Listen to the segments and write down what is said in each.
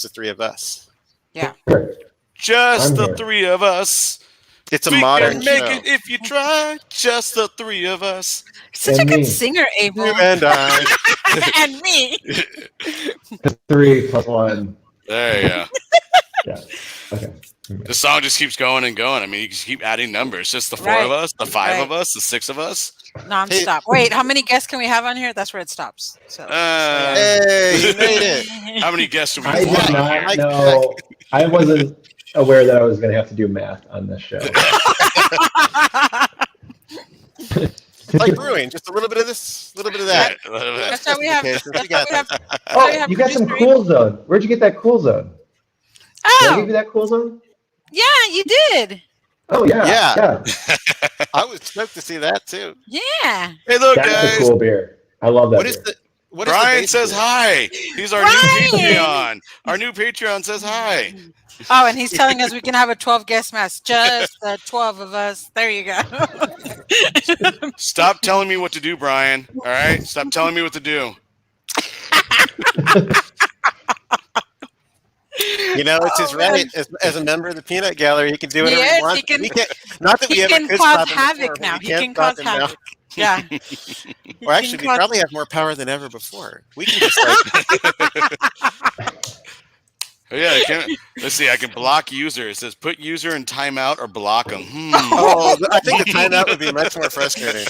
the three of us. Yeah. Just the three of us. It's a modern can make show. it if you try. Just the three of us. Such And a good me. singer, Abel. You and I. And me. 3 + 1. There you go. Yeah. Okay. The song just keeps going and going. I mean, you just keep adding numbers. Just the 4 of us, the 5 of us, the 6 of us. Non-stop. Wait, how many guests can we have on here? That's where it stops. So, Hey, you made it. How many guests do we I did want not here? know. I wasn't aware that I was going to have to do math on this show. It's like brewing, just a little bit of this, a little bit of that. That's how we have. That's That's how we have. Oh, you got some Cool Zone. Where'd you get that Cool Zone? Did I give you that Cool Zone? Yeah, you did. Oh, yeah. I was stoked to see that too. Yeah. Hey, look, That's guys. a cool beer. I love that What beer. is the? What Brian is says hi. He's our new Patreon. Our new Patreon says hi. Oh, and he's telling us we can have a 12-guest mess. Just the 12 of us. There you go. Stop telling me what to do, Brian. All right? Stop telling me what to do. You know, it's his right as a member of the Peanut Gallery. He can do whatever he wants. He can, not that we ever can could cause stop him havoc before, now. but He can cause havoc. Yeah. Or actually, we probably have more power than ever before. We can just Yeah, let's see. I can block user. It says put user in timeout or block them. Oh, I think the timeout would be much more frustrating.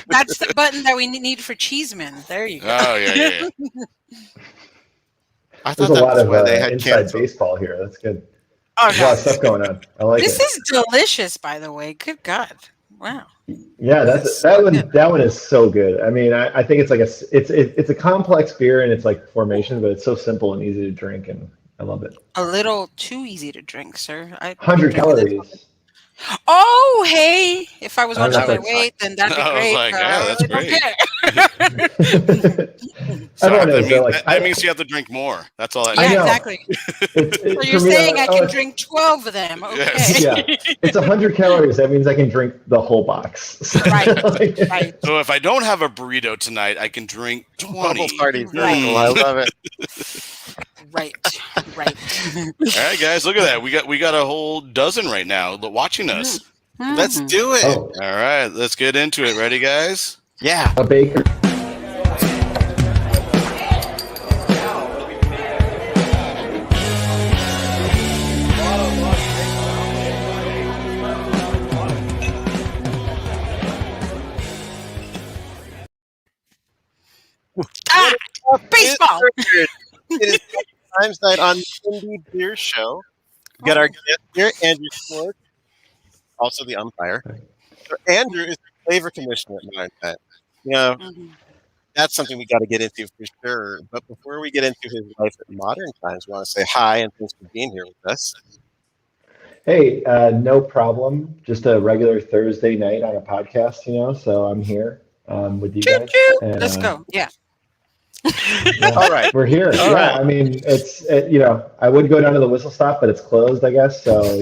That's the button that we need for Cheeseman. There you go. Oh, yeah. I thought There's a lot of they had inside canceled. Baseball here. That's good. Oh, There's a lot of stuff going on. I like this it. is delicious, by the way. Good God. Wow. Yeah, that one is so good. I mean, I think it's like it's a complex beer and it's like formation, but it's so simple and easy to drink, and I love it. A little too easy to drink, sir. 100 calories. Oh, hey! If I was watching my that's weight, then that'd be I was great. like, yeah, that's great. Everyone knows that means you have to drink more. That's all that Yeah, means. exactly. So you're saying I can drink 12 of them? Okay. Yes. Yeah, it's 100 calories. That means I can drink the whole box. Right. Right. So if I don't have a burrito tonight, I can drink 20. Bubble party. Right. I love it. Right. All right, guys, look at that. We got a whole dozen right now watching us. Let's do it. Oh, All right, let's get into it. Ready, guys? Yeah. a baker. Baseball. It is Times Night on the Indie Beer Show. We got our guest here, Andrew Schwartz, also the umpire. So Andrew is the flavor commissioner at Modern Times. You know, that's something we got to get into for sure. But before we get into his life at Modern Times, we want to say hi and thanks for being here with us. Hey, no problem. Just a regular Thursday night on a podcast, so I'm here with you guys. And, Let's go. Yeah. All right. We're here. All right. I mean, I would go down to the Whistle Stop, but it's closed, I guess. So,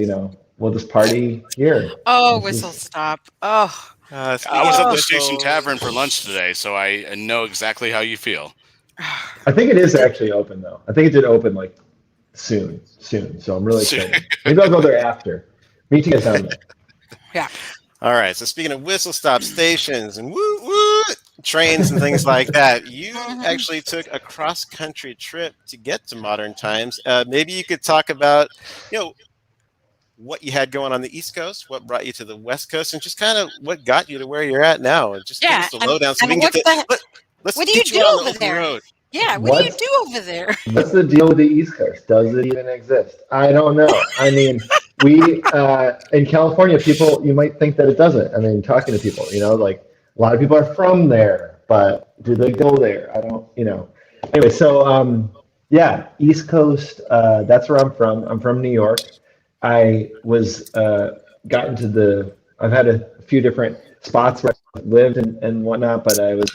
we'll just party here. Oh, Whistle Stop. Oh. I was at the Station Tavern for lunch today, so I know exactly how you feel. I think it is actually open, though. I think it did open, like, soon. So I'm really excited. Maybe I'll go there after. Meet you guys down there. Yeah. All right. So speaking of whistle stop stations and woo trains and things like that, you actually took a cross-country trip to get to Modern Times. Maybe you could talk about, what you had going on the East Coast, what brought you to the West Coast, and just kind of what got you to where you're at now. And just give us the lowdown so we can get let's what do get you you do on the over open there? road. Yeah, what do you do over there? What's the deal with the East Coast? Does it even exist? I don't know. I mean, we in California, people, you might think that it doesn't. I mean, talking to people, like a lot of people are from there, but do they go there? I don't, Anyway, so East Coast. That's where I'm from. I'm from New York. I was I've had a few different spots where I lived and whatnot, but I was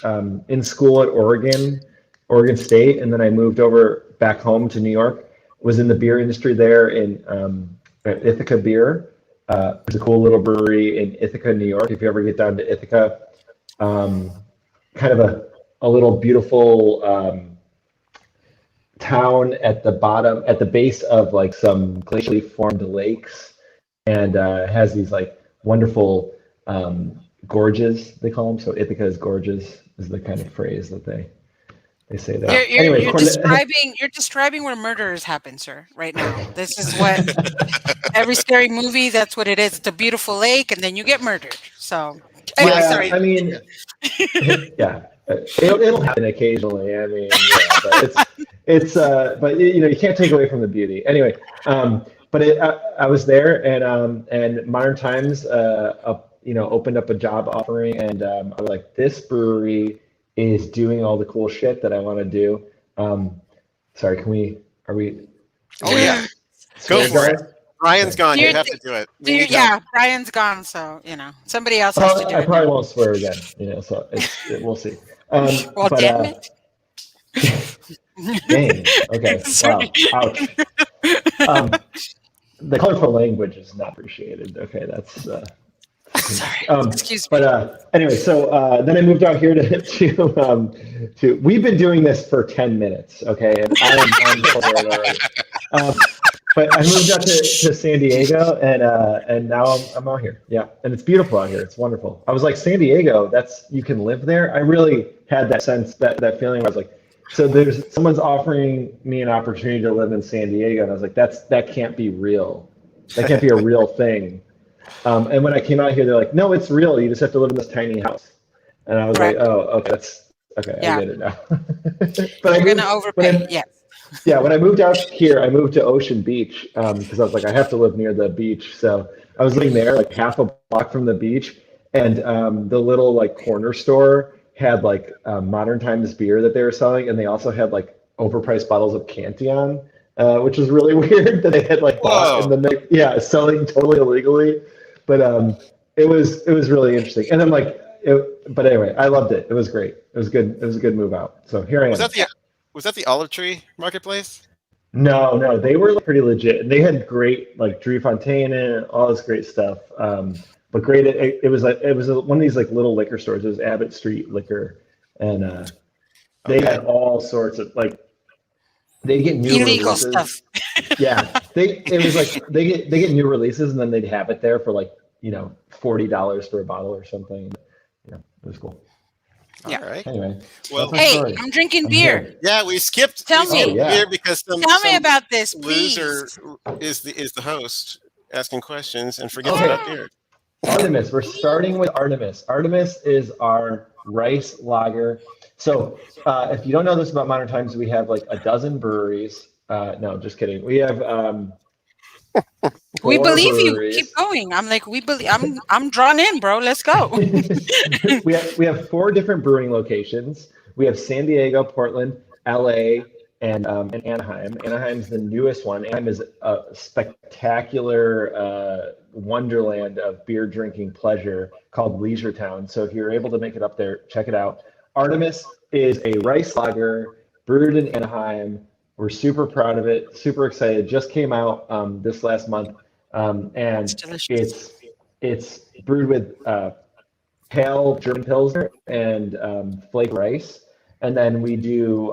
in school at Oregon State, and then I moved over back home to New York. Was in the beer industry there in Ithaca Beer. There's a cool little brewery in Ithaca, New York. If you ever get down to Ithaca, kind of a little beautiful town at the bottom, at the base of like some glacially formed lakes, and has these like wonderful gorges, they call them. So Ithaca's gorges is the kind of phrase that they say there. You're describing where murders happen, sir, right now. This is what every scary movie, that's what it is. It's a beautiful lake, and then you get murdered. So, anyway, sorry. I mean, yeah, it'll happen occasionally. I mean, yeah, but but you can't take away from the beauty. Anyway, but I was there, and Modern Times, opened up a job offering, and I was like, this brewery is doing all the cool shit that I want to do. Sorry, are we? Oh yeah, go for it. Brian's gone. You have to do it. Brian's gone, so somebody else has to do it. I probably won't swear again. So we'll see. Well, damn it. Dang. Okay. Wow. Ouch. The colorful language is not appreciated. Okay, that's. Sorry. Excuse me. But anyway, so then I moved out here to. We've been doing this for 10 minutes, okay, and I'm already. But I moved out to San Diego, and now I'm out here. Yeah, and it's beautiful out here. It's wonderful. I was like, San Diego, you can live there. I really had that sense, that feeling. Where I was like, so someone's offering me an opportunity to live in San Diego, and I was like, that can't be real. That can't be a real thing. And when I came out here, they're like, no, it's real. You just have to live in this tiny house. And I was like, oh, okay, that's okay. Yeah. I get it now. But you're gonna overpay. Yes. Yeah, when I moved out here, I moved to Ocean Beach because I was like, I have to live near the beach. So I was living there, like half a block from the beach, and the little like corner store had like Modern Times beer that they were selling, and they also had like overpriced bottles of Cantillon, which was really weird that they had like bought and then selling totally illegally. But it was really interesting, and I'm like, but anyway, I loved it. It was great. It was good. It was a good move out. So here I am. Was that the Olive Tree Marketplace? No, they were pretty legit, and they had great like Drew Fontaine and all this great stuff. But great, it was one of these like little liquor stores. It was Abbott Street Liquor, and they had all sorts of like they get new illegal releases. Stuff. Yeah, they get new releases, and then they'd have it there for like $40 for a bottle or something. It was cool. Yeah. All right. Anyway, well, hey, I'm drinking beer. Yeah, we skipped. Tell me beer because tell me about this, please. Loser is the host asking questions and forgets about beer. Artemis. We're starting with Artemis. Artemis is our rice lager. So if you don't know this about Modern Times, we have like a dozen breweries. No, just kidding. We have we believe breweries. You. Keep going. I'm like, we believe. I'm drawn in, bro. Let's go. we have 4 different brewing locations. We have San Diego, Portland, LA, and Anaheim. Anaheim's the newest one. Anaheim is a spectacular wonderland of beer drinking pleasure called Leisure Town. So if you're able to make it up there, check it out. Artemis is a rice lager brewed in Anaheim. We're super proud of it, super excited. Just came out this last month, and it's brewed with pale German Pilsner and flake rice, and then we do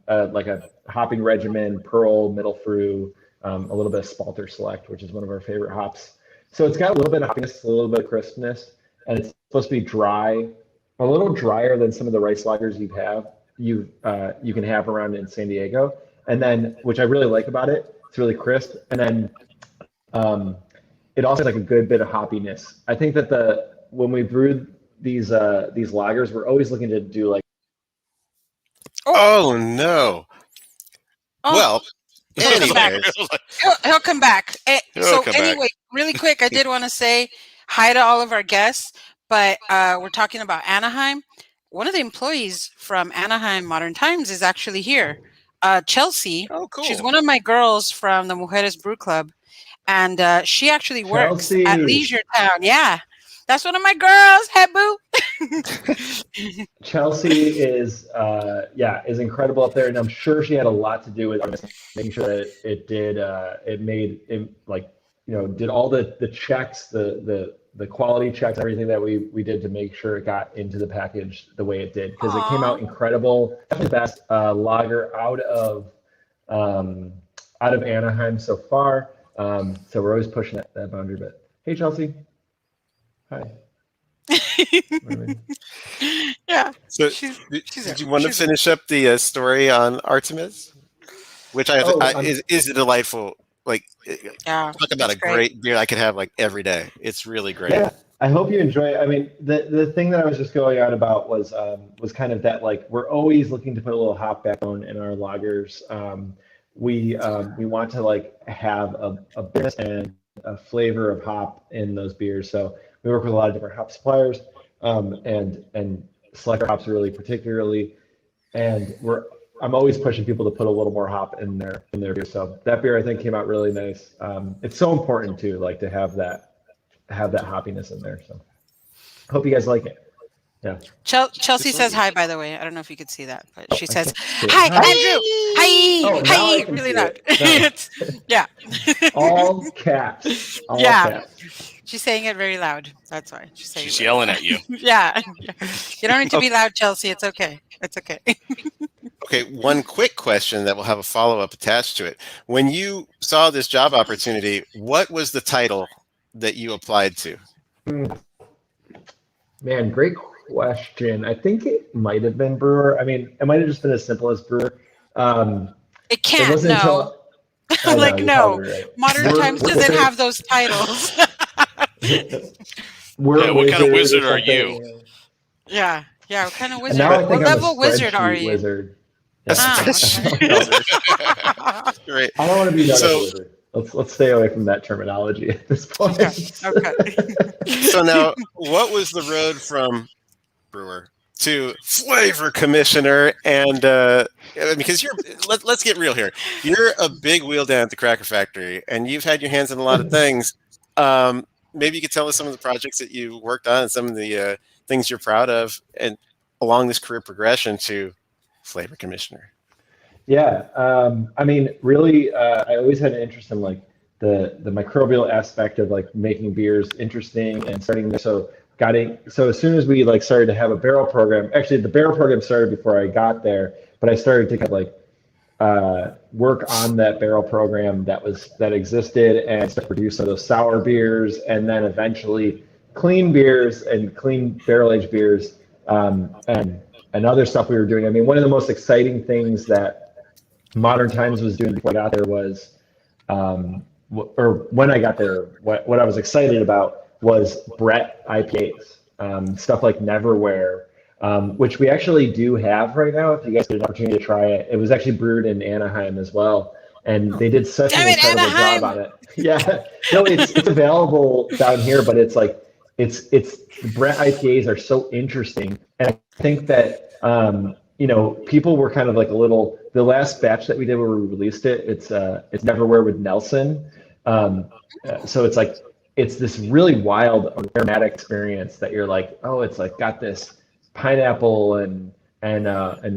like a hopping regimen: Pearl, Middle Fruit, a little bit of Spalter Select, which is one of our favorite hops. So it's got a little bit of hoppiness, a little bit of crispness, and it's supposed to be dry, a little drier than some of the rice lagers you can have around in San Diego. And then, which I really like about it, it's really crisp. And then it also has like a good bit of hoppiness. I think that when we brewed these lagers, we're always looking to do like. Oh no! Oh. Well, anyways. He'll come back. Anyway, really quick, I did want to say hi to all of our guests, but we're talking about Anaheim. One of the employees from Anaheim Modern Times is actually here. Chelsea. Oh, cool. She's one of my girls from the Mujeres Brew Club, and she actually works at Leisure Town. Yeah, that's one of my girls. Hey, boo. Chelsea is incredible up there, and I'm sure she had a lot to do with making sure that it did did all the checks, the quality checks, everything that we did to make sure it got into the package the way it did, because it came out incredible. Definitely the best lager out of out of Anaheim so far. So we're always pushing that boundary a bit. Hey, Chelsea. Hi. Yeah. So did you want to finish up the story on Artemis? Which is a delightful, like, talk about a great beer I could have like every day. It's really great. Yeah, I hope you enjoy it. I mean, the thing that I was just going on about was kind of that, like, we're always looking to put a little hop backbone in our lagers. We want to like have a bitterness and a flavor of hop in those beers. So we work with a lot of different hop suppliers, and select our hops really particularly. And I'm always pushing people to put a little more hop in their beer. So that beer I think came out really nice. It's so important too, like, to have that hoppiness in there. So hope you guys like it. Yeah. Chelsea says hi, by the way. I don't know if you could see that, but she says, hi, Andrew. Hi. Really loud. Yeah. All caps. All caps. She's saying it very loud. That's why she's yelling at you. Yeah. You don't need to be loud, Chelsea. It's okay. It's okay. Okay, one quick question that will have a follow-up attached to it. When you saw this job opportunity, what was the title that you applied to? Man, great question. I think it might have been brewer. I mean, it might have just been as simple as brewer. It can't, no. No. Right. Modern Times doesn't have those titles. What kind of wizard are you? Yeah, what kind of wizard? What level wizard are you? Wizard. Yeah. Great. I don't want to be a wizard. Let's stay away from that terminology at this point. Okay. So now, what was the road from brewer to flavor commissioner? And because let's get real here. You're a big wheel down at the Cracker Factory, and you've had your hands in a lot of things. Maybe you could tell us some of the projects that you worked on and some of the things you're proud of, and along this career progression to flavor commissioner. Yeah, I mean, really, I always had an interest in like the microbial aspect of like making beers interesting and starting there. So as soon as we like started to have a barrel program, actually the barrel program started before I got there, but I started to kind of like work on that barrel program that existed and start to produce some of those sour beers, and then eventually clean beers and clean barrel aged beers, and other stuff we were doing. I mean, one of the most exciting things that Modern Times was doing before I got there was, or when I got there, what I was excited about was Brett IPAs, stuff like Neverwhere, which we actually do have right now. If you guys get an opportunity to try it, it was actually brewed in Anaheim as well, and they did such an incredible job on it. Yeah, no, it's available down here, but it's like it's Brett IPAs are so interesting, and I think that people were kind of like the last batch that we did where we released it, it's Neverwhere with Nelson. So it's like, it's this really wild aromatic experience that you're like, oh, it's like got this pineapple and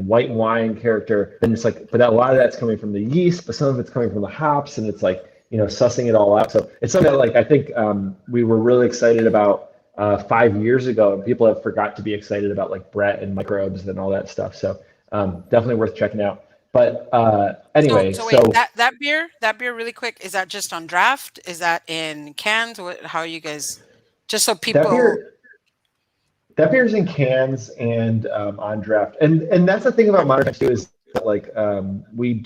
white wine character. And it's like, but a lot of that's coming from the yeast, but some of it's coming from the hops, and it's like, sussing it all out. So it's something that like, I think we were really excited about 5 years ago, and people have forgot to be excited about like Brett and microbes and all that stuff. So definitely worth checking out. But anyway, so wait, that beer really quick, is that just on draft? Is that in cans? How are you guys, just so people? That beer's in cans and on draft. And that's the thing about Modern Times too, is that like we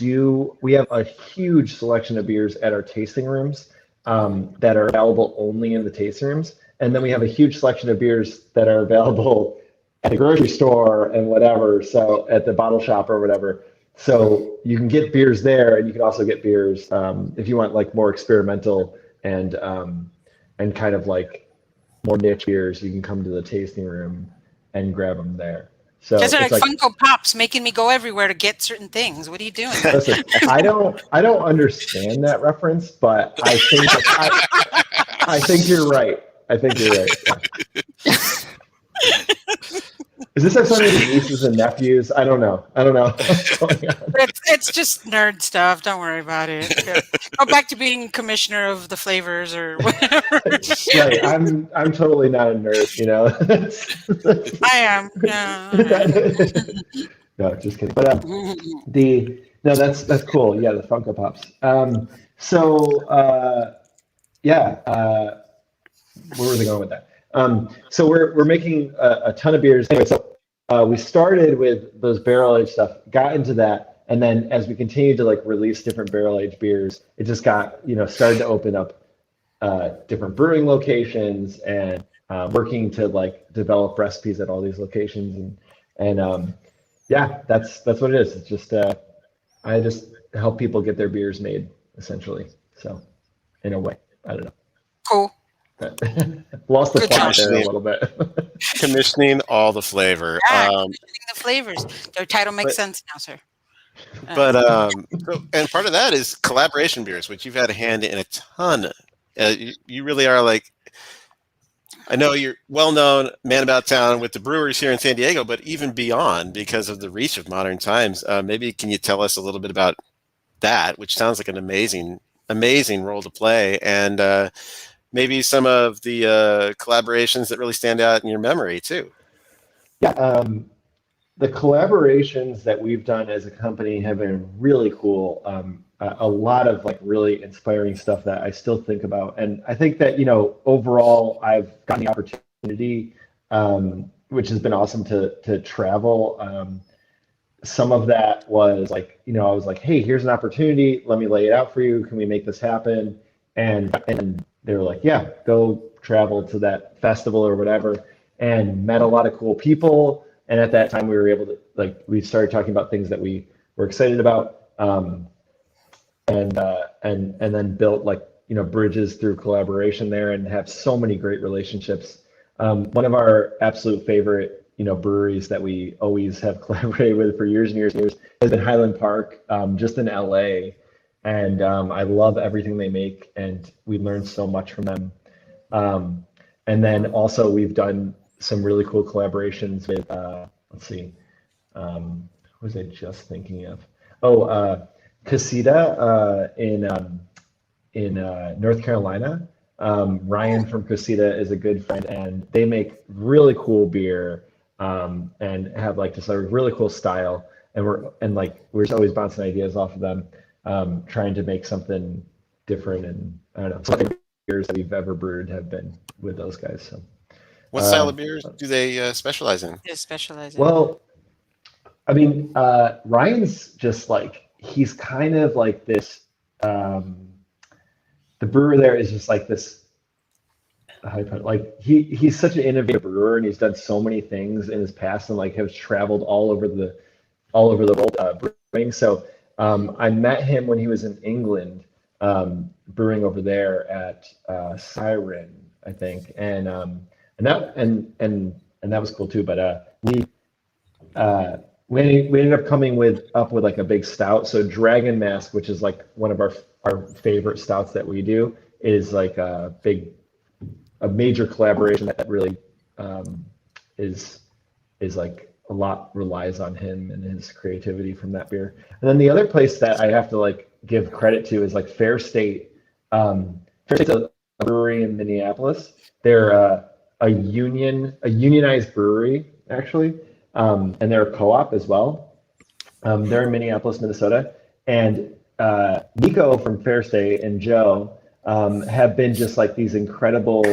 have a huge selection of beers at our tasting rooms that are available only in the tasting rooms. And then we have a huge selection of beers that are available at the grocery store and whatever, so at the bottle shop or whatever. So you can get beers there, and you can also get beers if you want like more experimental and kind of like more niche beers. You can come to the tasting room and grab them there. So those are like Funko Pops making me go everywhere to get certain things. What are you doing? Listen, I don't understand that reference, but I think you're right. I think you're right. Yeah. Is this something to nieces and nephews? I don't know. What's going on. It's just nerd stuff. Don't worry about it. Go back to being commissioner of the flavors or whatever. Right. I'm totally not a nerd, I am. No, no, just kidding. But No, that's cool. Yeah, the Funko Pops. Where were they going with that? So we're making a ton of beers. Anyway, so we started with those barrel aged stuff, got into that, and then as we continued to like release different barrel aged beers, it just got started to open up different brewing locations and working to like develop recipes at all these locations and yeah, that's what it is. It's just I just help people get their beers made essentially. So in a way, I don't know. Cool. Lost the Good plot job. there a little bit. Commissioning all the flavor. Yeah, commissioning the flavors. Their title makes sense now, sir. But and part of that is collaboration beers, which you've had a hand in a ton. You really are like, I know you're well known man about town with the breweries here in San Diego, but even beyond because of the reach of Modern Times. Maybe can you tell us a little bit about that, which sounds like an amazing role to play, and maybe some of the collaborations that really stand out in your memory too. Yeah, the collaborations that we've done as a company have been really cool. A lot of like really inspiring stuff that I still think about. And I think that, overall, I've gotten the opportunity, which has been awesome to travel. Some of that was like, I was like, hey, here's an opportunity. Let me lay it out for you. Can we make this happen? And they were like, yeah, go travel to that festival or whatever, and met a lot of cool people. And at that time we were able to we started talking about things that we were excited about. And then built bridges through collaboration there and have so many great relationships. One of our absolute favorite, breweries that we always have collaborated with for years and years and years has been Highland Park, just in LA. And I love everything they make, and we learned so much from them. And then also we've done some really cool collaborations with, let's see, who was I just thinking of? Casita in North Carolina. Ryan from Casita is a good friend, and they make really cool beer and have just a really cool style. And we're just always bouncing ideas off of them, trying to make something different. And I don't know, some of the beers that we've ever brewed have been with those guys. So, what style of beers do they specialize in? They specialize in. Well, I mean, Ryan's just he's kind of like this, the brewer there is just like this, how do you put it? He's such an innovative brewer, and he's done so many things in his past, and has traveled all over the world brewing. So I met him when he was in England, brewing over there at Siren, I think, and that was cool too. But we ended up coming up with a big stout. So Dragon Mask, which is one of our favorite stouts that we do, is a major collaboration that really is a lot relies on him and his creativity from that beer. And then the other place that I have to give credit to is Fair State. Fair State's a brewery in Minneapolis. They're a unionized brewery actually. And they're a co-op as well. They're in Minneapolis, Minnesota. And Nico from Fair State and Joe have been just these incredible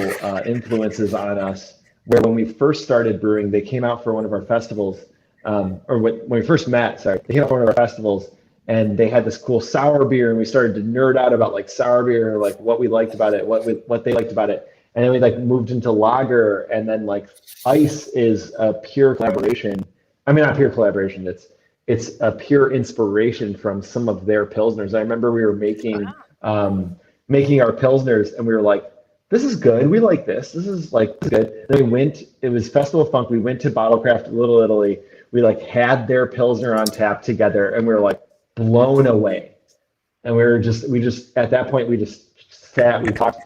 influences on us, where when we first started brewing, they came out for one of our festivals, or when we first met, they came out for one of our festivals, and they had this cool sour beer, and we started to nerd out about sour beer, what we liked about it, what they liked about it. And then we moved into lager, and then Ice is a pure collaboration. I mean, not pure collaboration. It's a pure inspiration from some of their pilsners. I remember we were making our pilsners, and we were like, "This is good. We like this. This is good." Then it was Festival of Funk. We went to Bottlecraft Little Italy. We had their pilsner on tap together, and we were blown away. And we just at that point we just sat. We talked.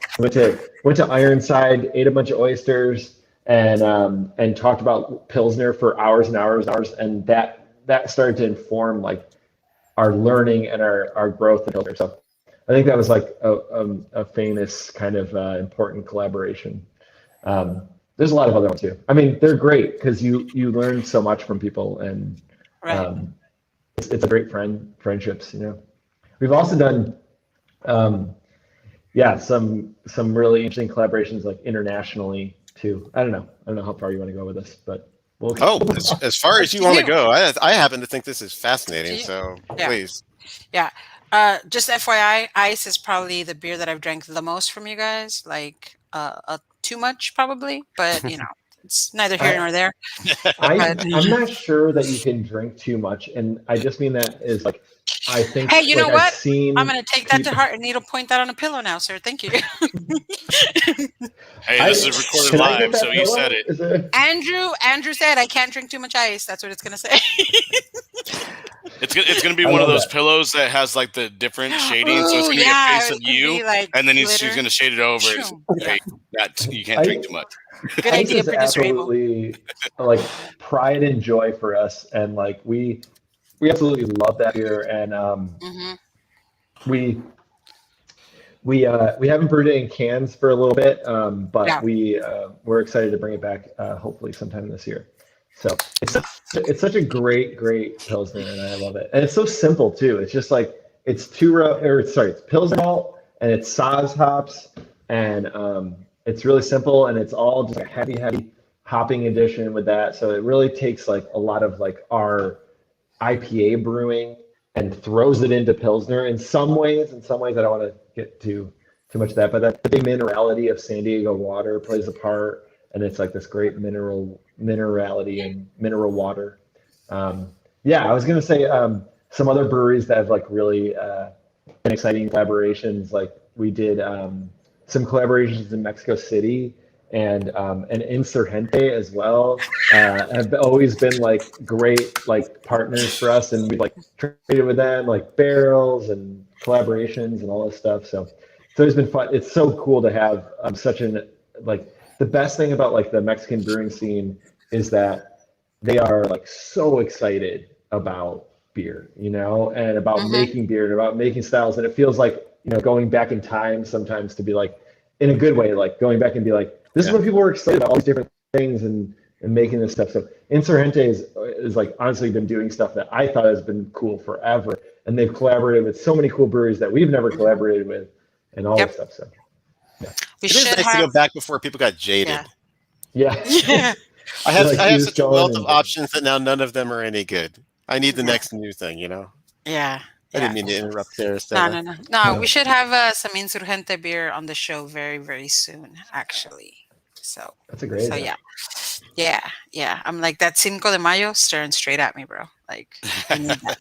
Went to Ironside, ate a bunch of oysters, and talked about pilsner for hours and hours and hours, and that started to inform our learning and our growth in pilsner. So I think that was a famous kind of important collaboration. There's a lot of other ones too. I mean, they're great because you learn so much from people, and right. it's a great friendships. We've also done some really interesting collaborations like internationally too. I don't know how far you want to go with this, but as far as you want to go. I happen to think this is fascinating. So please. Yeah. Just FYI, Ice is probably the beer that I've drank the most from you guys. Like too much probably, but it's neither here nor there. I'm not sure that you can drink too much, and I just mean that is like I think. Hey, you know what? I'm going to take that to heart and need to point that on a pillow now, sir. Thank you. Hey, this is recorded live, so you said it. Andrew said I can't drink too much ice. That's what it's going to say. It's going to be one of those pillows that has like the different shading, so it's going to be a face of you, and then he's going to shade it over. You can't drink too much. Good idea, producer absolutely like pride and joy for us, and like we absolutely love that beer, and we haven't brewed it in cans for a little bit, but we're excited to bring it back hopefully sometime this year. So it's such a great Pilsner, and I love it, and it's so simple too. It's just like it's it's Pilsner malt and it's Saaz hops, and it's really simple, and it's all just a heavy hopping addition with that. So it really takes like a lot of like our IPA brewing and throws it into Pilsner in some ways. I don't want to get too much of that, but that the big minerality of San Diego water plays a part, and it's like this great minerality and mineral water. I was gonna say some other breweries that have like really been exciting collaborations. Like we did some collaborations in Mexico City and Insurgente as well. Have always been like great like partners for us, and we like traded with them like barrels and collaborations and all this stuff. So it's always been fun. It's so cool to have such an like the best thing about like the Mexican brewing scene is that they are like so excited about beer, and about making beer and about making styles, and it feels like going back in time sometimes to be like in a good way, like going back and be like, this is when people were excited about all these different things and making this stuff. So Insurgente is like honestly been doing stuff that I thought has been cool forever, and they've collaborated with so many cool breweries that we've never collaborated with, and all this stuff. So it is nice to go back before people got jaded. Yeah. I have such a wealth of options that now none of them are any good. I need the next new thing, Yeah. I didn't mean to interrupt there. No. We should have some Insurgente beer on the show very, very soon, actually. So that's a great idea. Yeah. I'm like that Cinco de Mayo staring straight at me, bro. Like I need that.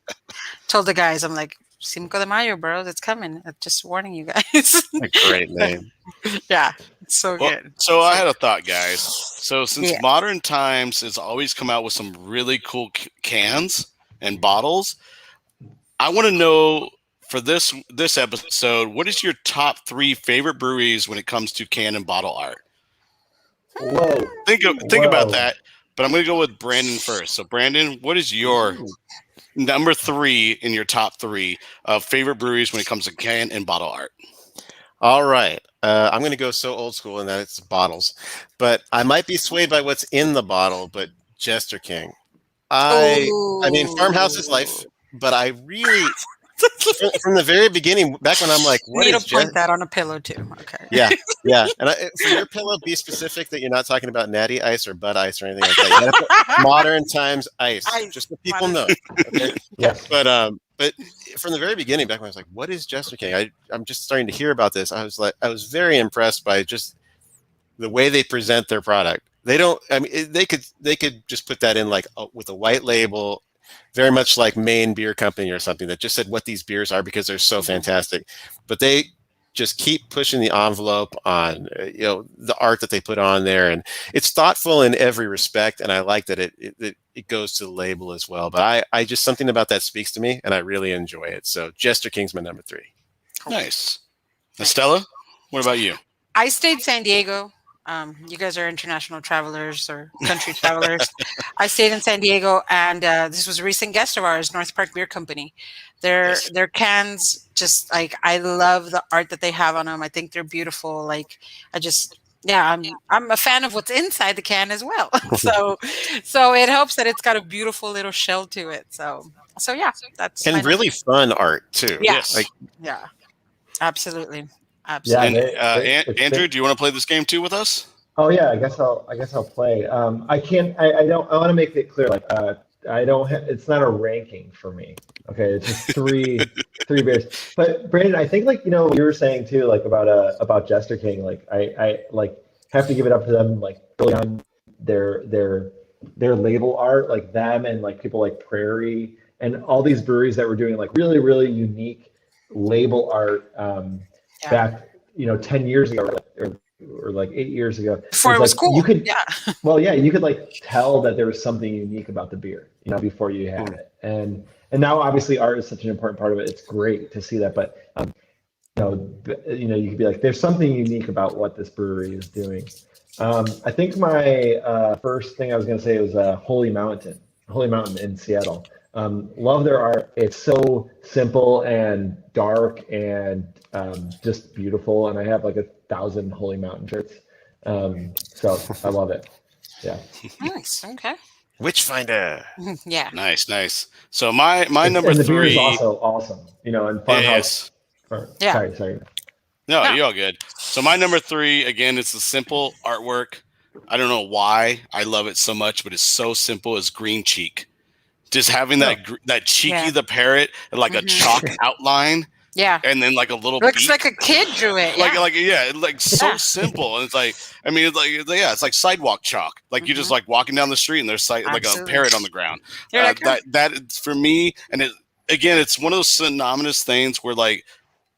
Told the guys, I'm like, Cinco de Mayo, bro, it's coming. I'm just warning you guys. A great name. Yeah, it's so good. So I had a thought, guys. So since Modern Times has always come out with some really cool cans and bottles, I want to know for this episode, what is your top 3 favorite breweries when it comes to can and bottle art? Whoa. Think about that. But I'm going to go with Brandon first. So Brandon, what is your number 3 in your top 3 of favorite breweries when it comes to can and bottle art? All right. I'm going to go so old school in that it's bottles, but I might be swayed by what's in the bottle. But Jester King, I mean, Farmhouse is life, but I really from the very beginning, back when I'm like, what need is to point that on a pillow too. Okay. Yeah. And for your pillow, be specific that you're not talking about Natty Ice or Bud Ice or anything like that. You gotta put Modern Times Ice, just so people know. Okay? Yeah. But from the very beginning, back when I was like, what is Jester King? I'm just starting to hear about this. I was very impressed by just the way they present their product. They could just put that in like with a white label, very much like Maine Beer Company or something that just said what these beers are because they're so fantastic. But they just keep pushing the envelope on the art that they put on there, and it's thoughtful in every respect. And I like that it goes to the label as well. But I just something about that speaks to me, and I really enjoy it. So Jester King's my number 3. Nice. Estella, what about you? I stayed San Diego. You guys are international travelers or country travelers. I stayed in San Diego, and this was a recent guest of ours, North Park Beer Company. Their cans, just like I love the art that they have on them. I think they're beautiful. Like I'm a fan of what's inside the can as well. So it helps that it's got a beautiful little shell to it. So So yeah, that's and really fun art too. Yes. Like, yeah, absolutely. Yeah, And Andrew, do you want to play this game too with us? Oh yeah, I guess I'll play. I can't. I don't. I want to make it clear. Like, I don't. It's not a ranking for me. Okay, it's just three beers. But Brandon, I think like you were saying too, like about Jester King. Like I like have to give it up to them. Like early on their label art, like them and like people like Prairie and all these breweries that were doing like really unique label art back 10 years ago or like 8 years ago. Before it was like, cool. You could, yeah. Well, yeah, you could like tell that there was something unique about the beer, before you had it. And now obviously art is such an important part of it. It's great to see that, but you could be like, there's something unique about what this brewery is doing. I think my first thing I was going to say was Holy Mountain in Seattle. Love their art. It's so simple and dark and just beautiful. And I have like 1,000 Holy Mountain shirts. So I love it. Yeah. Nice. Okay. Witchfinder. Yeah. Nice. So my number and the 3 beer is also awesome. And Farmhouse. Yeah. Sorry. No, you're all good. So my number 3, again, it's the simple artwork. I don't know why I love it so much, but it's so simple. Is Green Cheek. Just having that Cheeky the parrot and like a chalk outline. Yeah. And then like a little looks beak. like a kid drew it. Like so simple. And it's like, I mean, it's like sidewalk chalk. Like you're just like walking down the street and there's like a parrot on the ground. That for me, and it's one of those synonymous things where like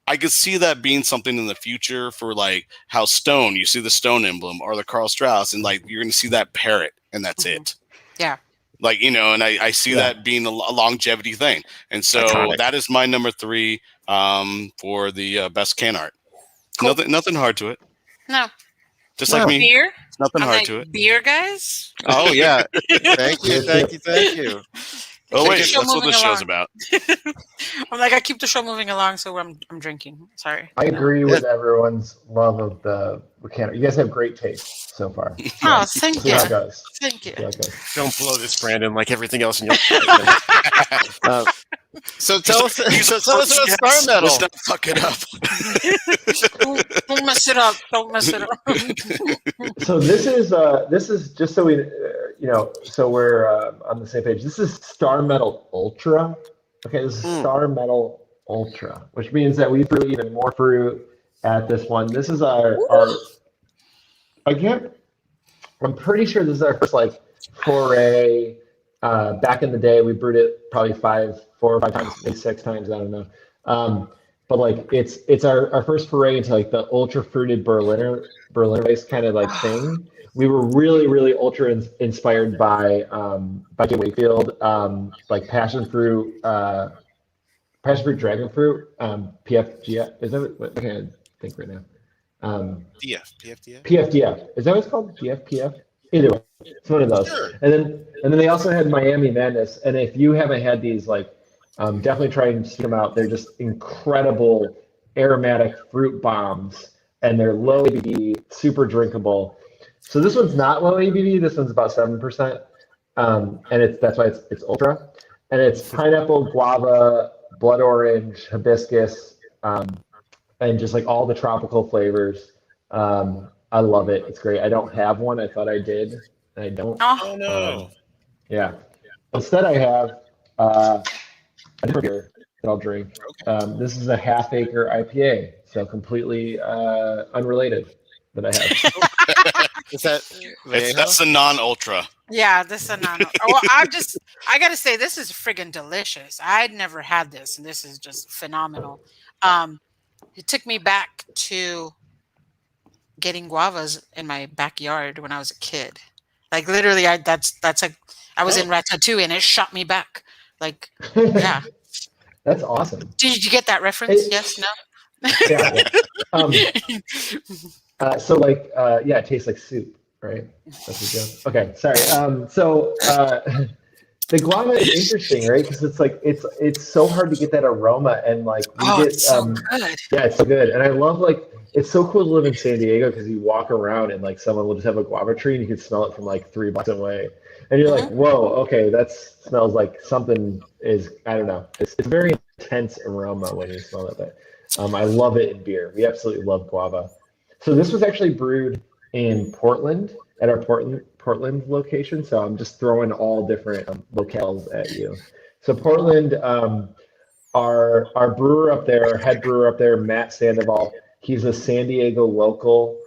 I could see that being something in the future for like how Stone, you see the Stone emblem or the Carl Strauss, and like you're going to see that parrot and that's it. Yeah. Like, and I see that being a longevity thing. And so that is my number 3 for the best can art. Cool. Nothing hard to it. No. Just like me. Beer? Nothing hard to it. Beer, guys? Oh, yeah. Thank you. Oh, wait. That's what this show's about. I'm like, I keep the show moving along, so I'm drinking. Sorry. I agree with everyone's love of the can. You guys have great taste so far. Oh, thank you. Thank you. Don't blow this, Brandon, like everything else in your life. So tell us about Star Metal. Let's not fuck it up. Don't mess it up. So this is just so we, so we're on the same page. This is Star Metal Ultra. Okay, this is Star Metal Ultra, which means that we threw even more fruit at this one. This is our I'm pretty sure this is our first like foray. Back in the day, we brewed it probably 4 or 5 times, maybe 6 times. I don't know. But like it's our first foray into like the ultra fruited Berliner Weisse kind of like thing. We were really ultra inspired by Jay Wakefield, like passion fruit dragon fruit, PFGF. Is that what I can't think right now? PFDF. Is that what it's called? PF? Either way, it's one of those. Sure. And then they also had Miami Madness. And if you haven't had these, like, definitely try and seek them out. They're just incredible aromatic fruit bombs, and they're low ABV, super drinkable. So this one's not low ABV. This one's about 7%, and that's why it's ultra. And it's pineapple, guava, blood orange, hibiscus, and just like all the tropical flavors. I love it. It's great. I don't have one. I thought I did. I don't. Oh no. Yeah. Instead, I have a different beer that I'll drink. This is a half-acre IPA, so completely unrelated that I have. Is that that's a non-ultra. Yeah, this is a non-ultra. Well, I gotta say, this is friggin' delicious. I'd never had this, and this is just phenomenal. It took me back to getting guavas in my backyard when I was a kid. Like literally, I was in Ratatouille, and it shot me back. Like, yeah. That's awesome. Did you get that reference? Yes, no? Yeah. So like, it tastes like soup, right? That's a joke. Okay, sorry. The guava is interesting, right? Because it's like it's so hard to get that aroma, and like it's so good. Yeah, it's so good, and I love like it's so cool to live in San Diego because you walk around and like someone will just have a guava tree and you can smell it from like 3 blocks away. and you're like, whoa, okay, that smells like something is, I don't know. It's a very intense aroma when you smell it. But I love it in beer. We absolutely love guava. So this was actually brewed in Portland at our Portland location. So I'm just throwing all different locales at you. So Portland, our brewer up there, our head brewer up there, Matt Sandoval, he's a San Diego local.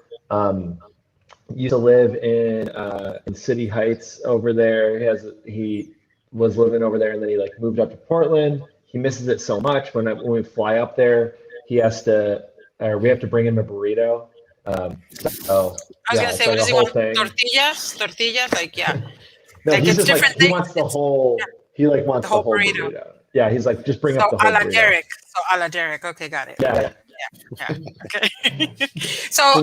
Used to live in City Heights over there. He was living over there, and then he like moved up to Portland. He misses it so much. When we fly up there, we have to bring him a burrito. I was gonna say, what does he want? Tortillas, like yeah. No, like he's it's just different like, he wants the whole. Yeah. He like wants the whole burrito. Yeah, he's like, just bring up the whole burrito. So a la Derek. Okay, got it. Yeah. Okay. So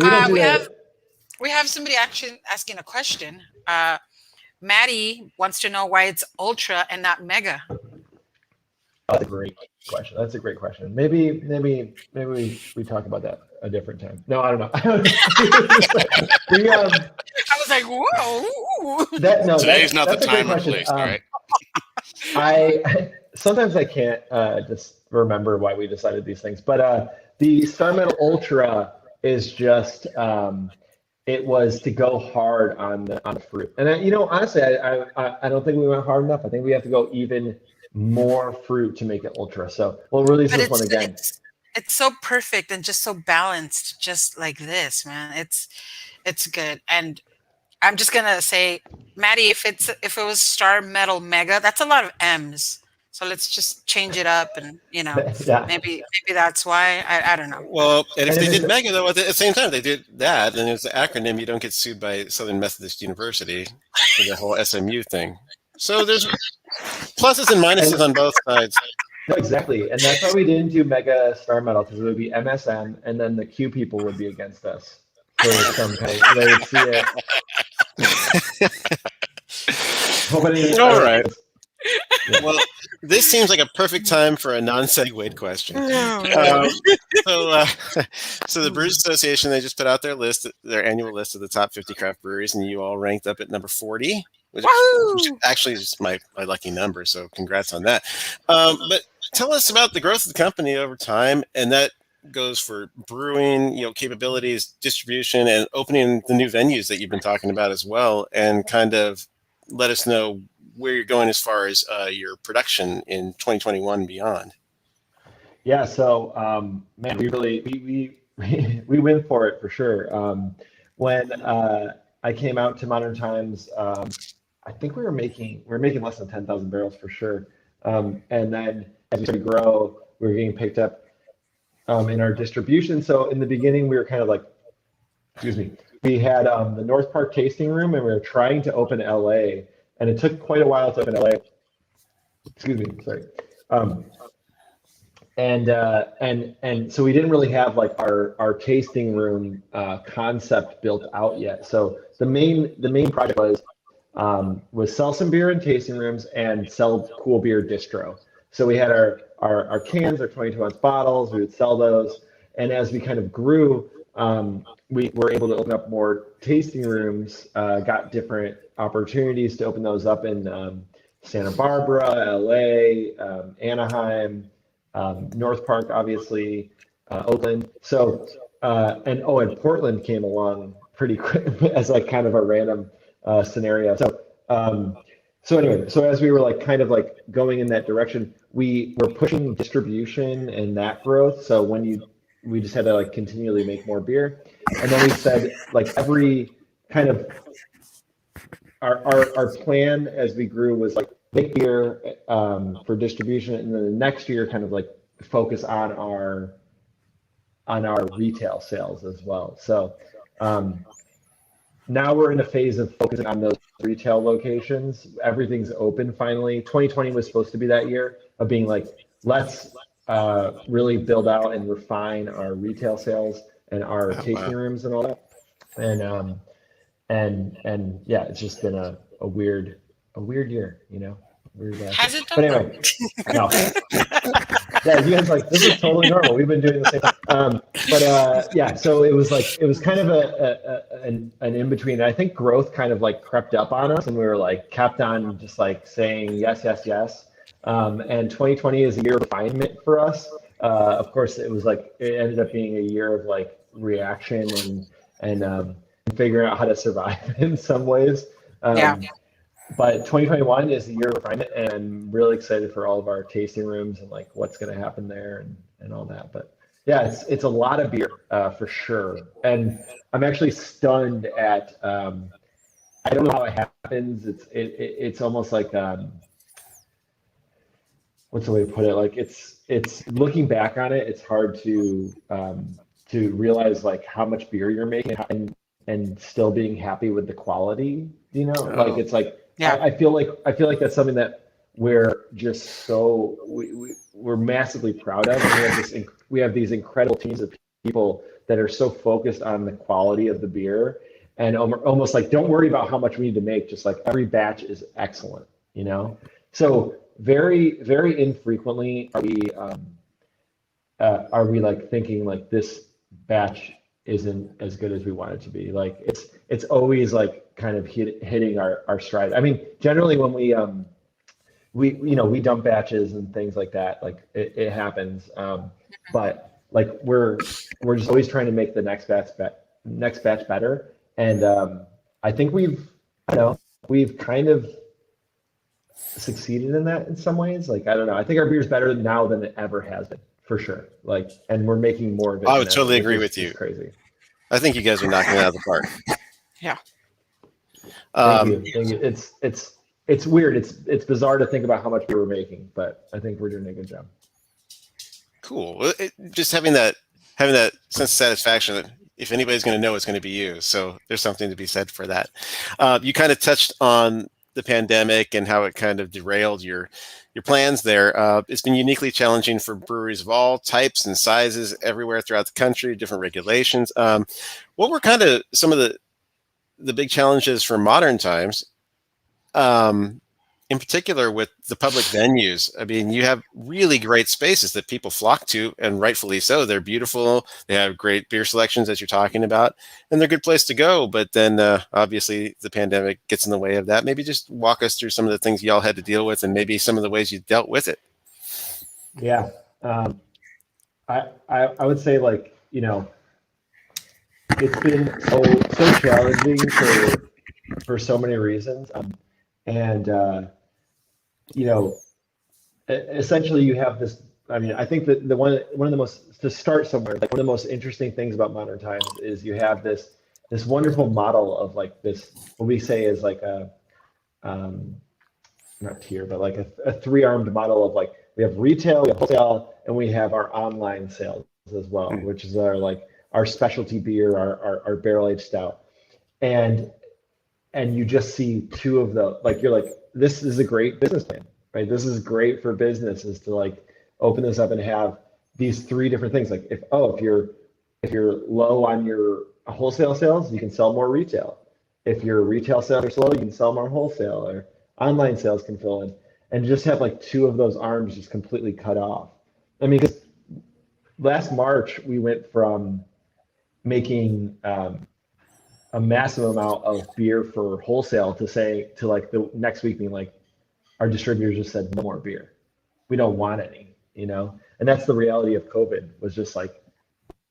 we have somebody actually asking a question. Maddie wants to know why it's ultra and not mega. That's a great question. Maybe we talk about that a different time. No, I don't know. I was like, whoa. Today's not the time or place, all right? I sometimes I can't just remember why we decided these things, but the Star Metal Ultra is just it was to go hard on the fruit, and honestly, I don't think we went hard enough. I think we have to go even more fruit to make it ultra. So we'll release this one again. It's so perfect and just so balanced, just like this, man. It's good. And I'm just gonna say, Maddie, if it was Star Metal Mega, that's a lot of M's. So let's just change it up, and maybe that's why. I don't know. Well, and if they did Mega though, at the same time they did that, and it's an acronym, you don't get sued by Southern Methodist University for the whole SMU thing. So there's pluses and minuses on both sides. No, exactly, and that's why we didn't do Mega Star Metal, because it would be MSM, and then the Q people would be against us. For some kind of, they would see it. All right. Yeah. Well, this seems like a perfect time for a non-segued question. So the Brewers Association, they just put out their annual list of the top 50 craft breweries, and you all ranked up at number 40, which actually is my lucky number. So congrats on that. But tell us about the growth of the company over time, and that goes for brewing, capabilities, distribution, and opening the new venues that you've been talking about as well, and kind of let us know where you're going as far as your production in 2021 and beyond. Yeah, so man, we went for it for sure. When I came out to Modern Times, I think we were making less than 10,000 barrels for sure. And then as we started to grow, we were getting picked up in our distribution. So in the beginning, we were kind of like, we had the North Park tasting room, and we were trying to open LA, and it took quite a while to open LA. And so we didn't really have like our tasting room concept built out yet. So the main project was sell some beer in tasting rooms and sell cool beer distro. So we had our cans, our 22-ounce bottles. We would sell those, and as we kind of grew, we were able to open up more tasting rooms. Got different opportunities to open those up in Santa Barbara, LA, Anaheim, North Park, obviously, Oakland. So and Portland came along pretty quick as like kind of a random scenario. So anyway, so as we were like kind of like going in that direction, we were pushing distribution and that growth. So we just had to like continually make more beer, and then we said like every kind of our plan as we grew was like make beer for distribution, and then the next year kind of like focus on our retail sales as well. So now we're in a phase of focusing on those retail locations. Everything's open finally. 2020 was supposed to be that year of being like, let's really build out and refine our retail sales and our tasting rooms and all that. And yeah, it's just been a weird year, Has it? But anyway, no. Yeah, you guys like, this is totally normal. We've been doing the same thing. But yeah, so it was kind of an in between. I think growth kind of like crept up on us, and we were like kept on just like saying yes, yes, yes. And 2020 is a year of refinement for us. Of course, it was like it ended up being a year of like reaction and figuring out how to survive in some ways. But 2021 is the year of refinement, and I'm really excited for all of our tasting rooms and like what's going to happen there and all that. But yeah, it's a lot of beer for sure. And I'm actually stunned at I don't know how it happens. It's almost like what's the way to put it? Like it's looking back on it, it's hard to realize like how much beer you're making and still being happy with the quality. You know, like it's like I feel like that's something that we're just so we're massively proud of. And we have these incredible teams of people that are so focused on the quality of the beer and almost like don't worry about how much we need to make. Just like every batch is excellent, you know. So very, very infrequently are we like thinking like this batch isn't as good as we want it to be. Like it's always like kind of hitting our stride. I mean, generally when we dump batches and things like that, like it happens. But like we're just always trying to make the next batch better. And I think we've kind of succeeded in that in some ways. Like I don't know. I think our beer's better now than it ever has been, for sure. Like, and we're making more of it. I would totally agree with you. It's crazy. I think you guys are knocking it out of the park. Yeah. Thank you. It's weird. It's bizarre to think about how much we were making, but I think we're doing a good job. Cool. Just having that sense of satisfaction that if anybody's going to know, it's going to be you. So there's something to be said for that. You kind of touched on the pandemic and how it kind of derailed your plans there. It's been uniquely challenging for breweries of all types and sizes everywhere throughout the country, different regulations. What were kind of some of the big challenges for Modern Times, in particular with the public venues? I mean, you have really great spaces that people flock to, and rightfully so. They're beautiful. They have great beer selections, as you're talking about, and they're a good place to go. But then obviously the pandemic gets in the way of that. Maybe just walk us through some of the things y'all had to deal with and maybe some of the ways you dealt with it. Yeah. I would say, like, you know, it's been so challenging for so many reasons. You know, essentially you have this, I mean, I think that one of the most, to start somewhere, like one of the most interesting things about Modern Times is you have this wonderful model of like this, what we say is like a, not tier, but like a three-armed model of like, we have retail, we have wholesale, and we have our online sales as well, which is our specialty beer, our barrel-aged stout. And you just see two of the, like, you're like, this is a great business plan, right? This is great for businesses to like open this up and have these three different things. Like if you're low on your wholesale sales, you can sell more retail. If your retail sales are slow, you can sell more wholesale, or online sales can fill in, and just have like two of those arms just completely cut off. I mean, because last March we went from making a massive amount of beer for wholesale to like the next week being like, our distributors just said no more beer. We don't want any, you know? And that's the reality of COVID, was just like,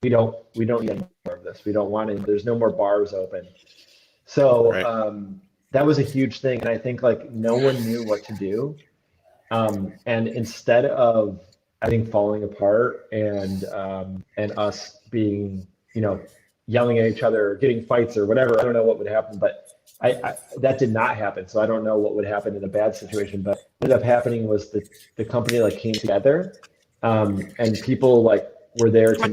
we don't need any more of this. We don't want it. There's no more bars open. So right. That was a huge thing. And I think like no one knew what to do. And instead of, I think, falling apart and us being, you know, yelling at each other or getting fights or whatever, I don't know what would happen, but I that did not happen. So I don't know what would happen in a bad situation, but what ended up happening was the company like came together, and people like were there to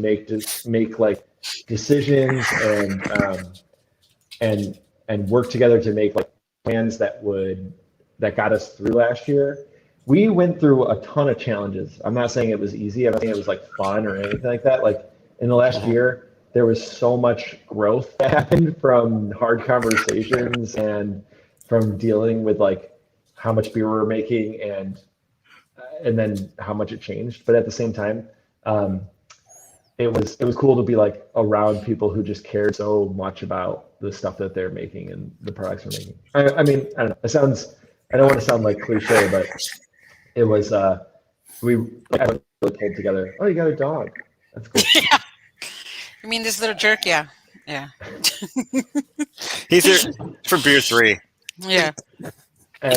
make like decisions and work together to make like plans that got us through last year. We went through a ton of challenges. I'm not saying it was easy. I'm not saying it was like fun or anything like that. Like in the last year, there was so much growth that happened from hard conversations and from dealing with like how much beer we were making and then how much it changed. But at the same time, it was cool to be like around people who just cared so much about the stuff that they're making and the products they're making. I mean, I don't know. I don't want to sound like cliche, but it was we like everyone really pulled together. Oh, you got a dog. That's cool. Yeah. I mean, this little jerk. Yeah. He's here for beer 3. Yeah. And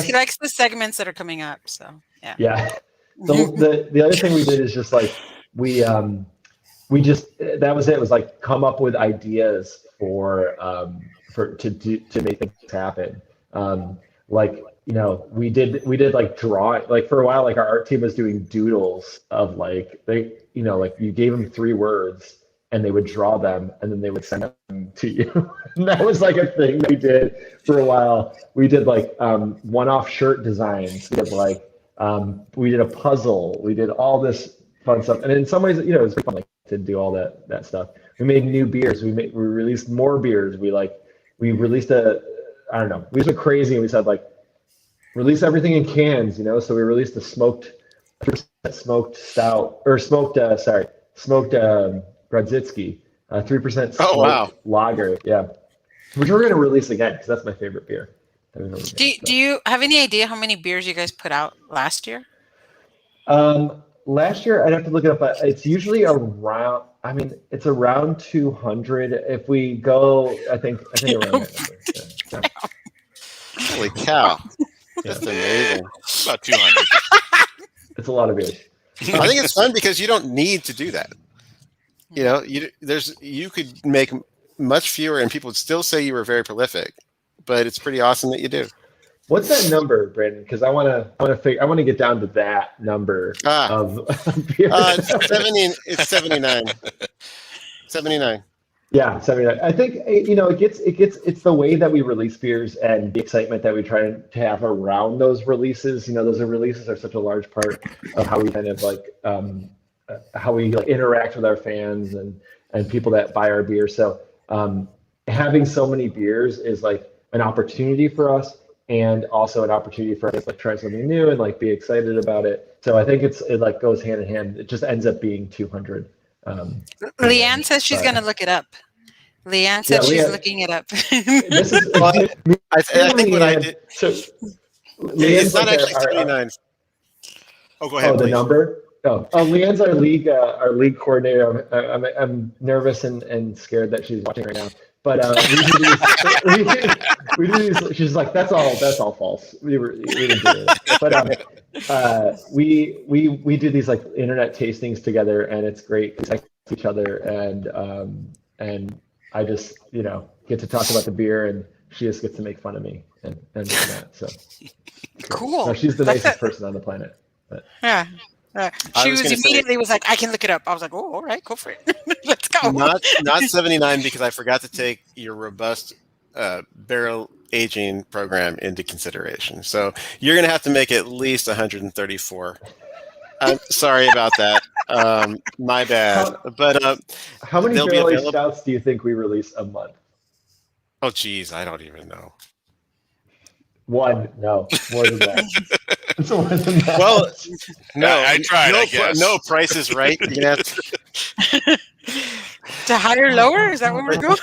he likes the segments that are coming up. So yeah. Yeah. The other thing we did is just like we just that was it. It was like come up with ideas to make things happen. Like, you know, we did like drawing, like for a while, like our art team was doing doodles of like like you gave them 3 words and they would draw them and then they would send them to you. And that was like a thing that we did for a while. We did like one-off shirt designs. We did like we did a puzzle. We did all this fun stuff. And in some ways, you know, it was fun like to do all that stuff. We made new beers. We released more beers. We released I don't know. We went crazy and we said like release everything in cans, you know. So we released the smoked stout or smoked Grodzicki, 3% smoked lager, yeah, which we're going to release again because that's my favorite beer. Do you have any idea how many beers you guys put out last year? Last year, I'd have to look it up, but it's usually around. I mean, it's around 200. If we go, I think around that number. Yeah. Holy cow! That's amazing. About 200. It's a lot of beers. I think it's fun because you don't need to do that. You know, you could make much fewer, and people would still say you were very prolific. But it's pretty awesome that you do. What's that number, Brandon? Because I want to get down to that number of beer. It's 79. 79. Yeah, 79. I think it's the way that we release beers and the excitement that we try to have around those releases. You know, those releases are such a large part of how we kind of like how we like interact with our fans and people that buy our beer. So having so many beers is like an opportunity for us and also an opportunity for us to like try something new and like be excited about it. So I think it like goes hand in hand. It just ends up being 200. Leanne says she's going to look it up. Leanne said she's looking it up. This is, I think what I did. So it's not actually 79. Oh, go ahead. Oh, the please. number. Leanne's our league coordinator. I'm nervous and scared that she's watching right now. But we do these. She's like, that's all false. We didn't do it. But we do these like internet tastings together, and it's great to text each other, and I just get to talk about the beer, and she just gets to make fun of me and that. So cool. So she's the nicest person on the planet. But. Yeah. She was immediately was like, I can look it up. I was like, oh, all right, go for it. Let's go. Not 79 because I forgot to take your robust barrel aging program into consideration. So you're going to have to make at least 134. I'm sorry about that. My bad. How many barrel aged stouts do you think we release a month? Oh, geez, I don't even know. One, no, more than that. It's more than that. Well, no, I tried. I guess. No, Price is Right. Yeah. To higher, lower? Is that where we're going?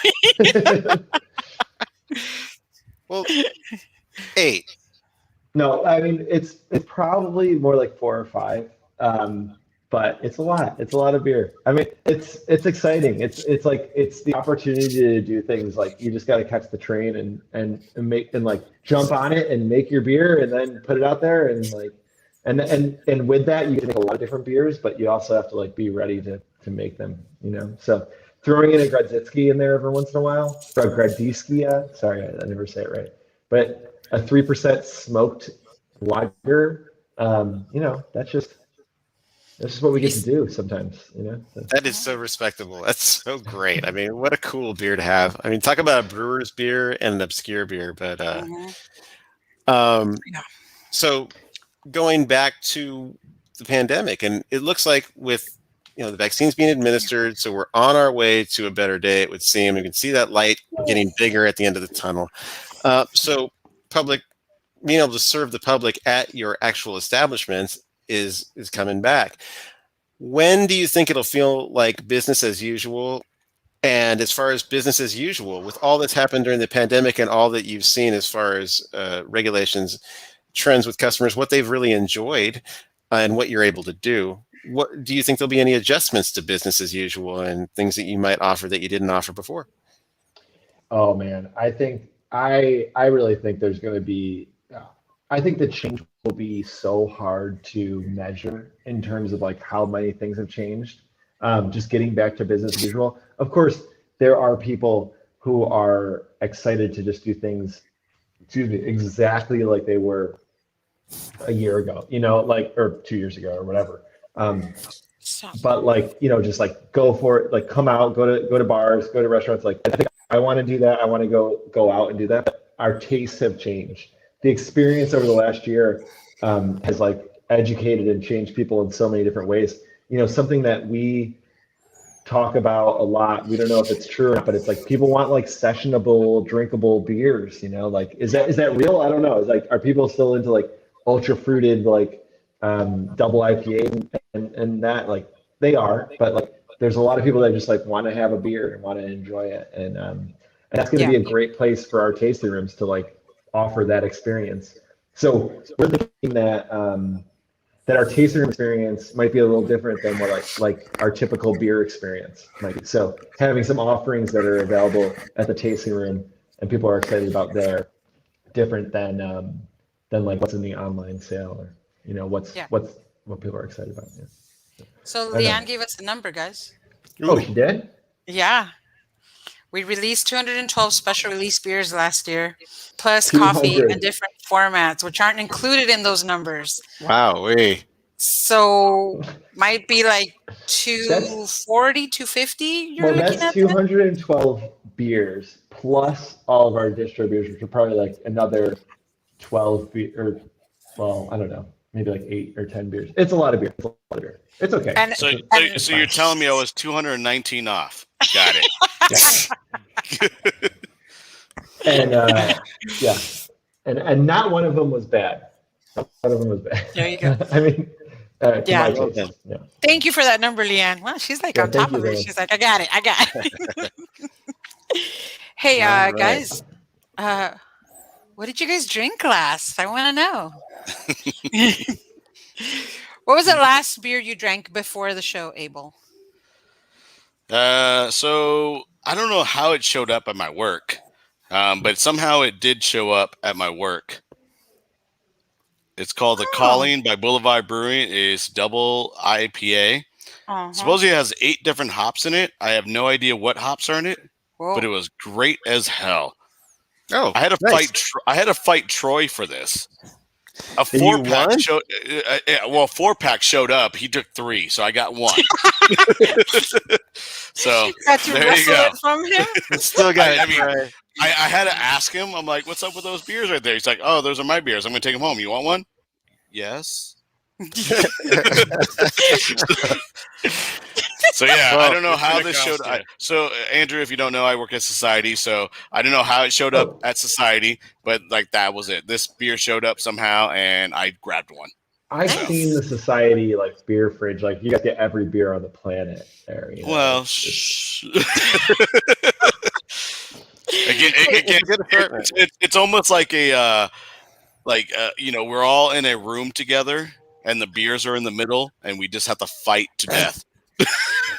Well, 8. No, I mean it's probably more like 4 or 5. But it's a lot. It's a lot of beer. I mean, it's exciting. It's like it's the opportunity to do things like you just got to catch the train and make and like jump on it and make your beer and then put it out there and like and with that you can make a lot of different beers, but you also have to like be ready to make them. So throwing in a Grodzicki in there every once in a while, or Grodzicki. Sorry, I never say it right. But a 3% smoked lager. That's just what we get to do sometimes, That is so respectable. That's so great. I mean, what a cool beer to have. I mean, talk about a brewer's beer and an obscure beer, but so going back to the pandemic, and it looks like with the vaccines being administered, so we're on our way to a better day, it would seem. You can see that light getting bigger at the end of the tunnel. So being able to serve the public at your actual establishments is coming back. When do you think it'll feel like business as usual? And as far as business as usual, with all that's happened during the pandemic and all that you've seen as far as regulations, trends with customers, what they've really enjoyed, and what you're able to do, what do you think there'll be any adjustments to business as usual and things that you might offer that you didn't offer before? Oh man, I really think there's going to be. I think the change will be so hard to measure in terms of like how many things have changed. Just getting back to business as usual. Of course, there are people who are excited to just do things, exactly like they were a year ago, like, or 2 years ago or whatever. But like, just like go for it, like come out, go to bars, go to restaurants. Like I think I want to do that. I want to go out and do that. But our tastes have changed. The experience over the last year has like educated and changed people in so many different ways. Something that we talk about a lot, we don't know if it's true or not, but it's like people want like sessionable, drinkable beers, like is that real? I don't know. It's like, are people still into like ultra fruited, like double IPA and that? Like they are, but like there's a lot of people that just like want to have a beer and want to enjoy it. And that's going to be a great place for our tasting rooms to like offer that experience. So we're thinking that that our tasting room experience might be a little different than what like our typical beer experience might be. So having some offerings that are available at the tasting room and people are excited about there, different than like what's in the online sale, or what people are excited about. Yeah. So Leanne gave us a number, guys. Oh, she did? Yeah. We released 212 special release beers last year, plus 200. coffee in different formats, which aren't included in those numbers. Wow. So might be like 240, 250 you're looking at? That's 212 beers plus all of our distro beers, which are probably like another 12 beer, or I don't know, maybe like 8 or 10 beers. It's a lot of beer. It's okay. And, so you're telling me I was 219 off. Got it. And yeah, and not one of them was bad. Not one of them was bad. There you go. I mean, yeah. Yeah. Thank you for that number, Leanne. Well, she's like on top of it. She's like, I got it. Hey, guys, what did you guys drink last? I want to know. What was the last beer you drank before the show, Abel? So I don't know how it showed up at my work, but somehow it did show up at my work. It's called The Calling by Boulevard Brewing. It's double IPA. Supposedly it has 8 different hops in it. I have no idea what hops are in it, but it was great as hell. Oh, I had to fight. I had to fight Troy for this. A 4-pack showed. Well, a 4-pack showed up. He took 3, so I got 1. So there you go. From him? Still got it. I had to ask him. I'm like, "What's up with those beers right there?" He's like, "Oh, those are my beers. I'm going to take them home. You want one?" Yes. So yeah, I don't know how this showed up. So Andrew, if you don't know, I work at Society, so I don't know how it showed up at Society, but like that was it. This beer showed up somehow, and I grabbed one. I've seen the Society like beer fridge. Like you got to get every beer on the planet there. Well, it's almost like we're all in a room together, and the beers are in the middle, and we just have to fight to death.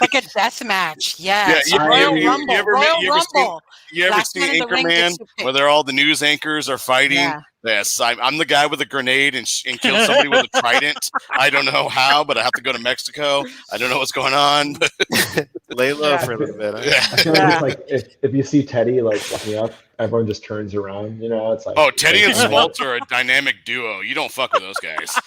Like a death match, yes. Yeah, Royal Rumble. You ever see Anchorman, where they're all the news anchors are fighting? Yeah. Yes, I'm the guy with a grenade and kill somebody with a trident. I don't know how, but I have to go to Mexico. I don't know what's going on. Lay low for a little bit. Huh? Yeah. I feel like it's like if you see Teddy like walking up, everyone just turns around. It's like Teddy and Schwartz are a dynamic duo. You don't fuck with those guys.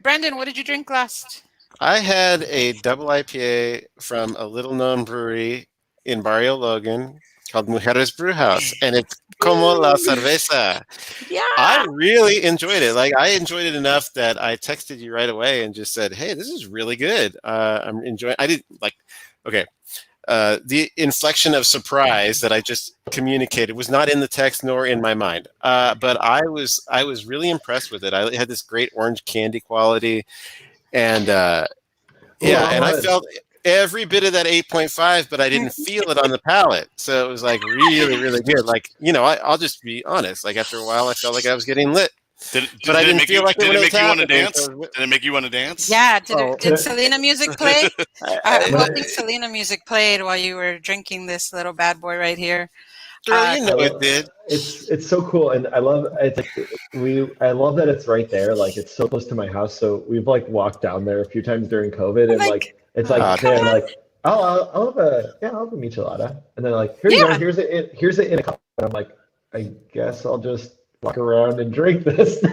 Brandon, what did you drink last? I had a double IPA from a little-known brewery in Barrio Logan called Mujeres Brewhouse, and it's como la cerveza. Yeah, I really enjoyed it. Like I enjoyed it enough that I texted you right away and just said, "Hey, this is really good. I'm enjoying." I didn't like. Okay. The inflection of surprise that I just communicated was not in the text nor in my mind. But I was really impressed with it. I had this great orange candy quality. And and I felt every bit of that 8.5, but I didn't feel it on the palate. So it was like really, really good. Like, I'll just be honest. Like after a while, I felt like I was getting lit. But I didn't feel like it did it make you want to happening. dance? Did it make you want to dance? Yeah. Did Selena music play? I'm Well, hoping Selena music played while you were drinking this little bad boy right here. Girl, it did. It's so cool, and I love it's like I love that it's right there. Like it's so close to my house, so we've like walked down there a few times during COVID, and like it's like they're like, I'll have a michelada, and they're like, here you go, here's it in a cup, and I'm like, I guess I'll just walk around and drink this. So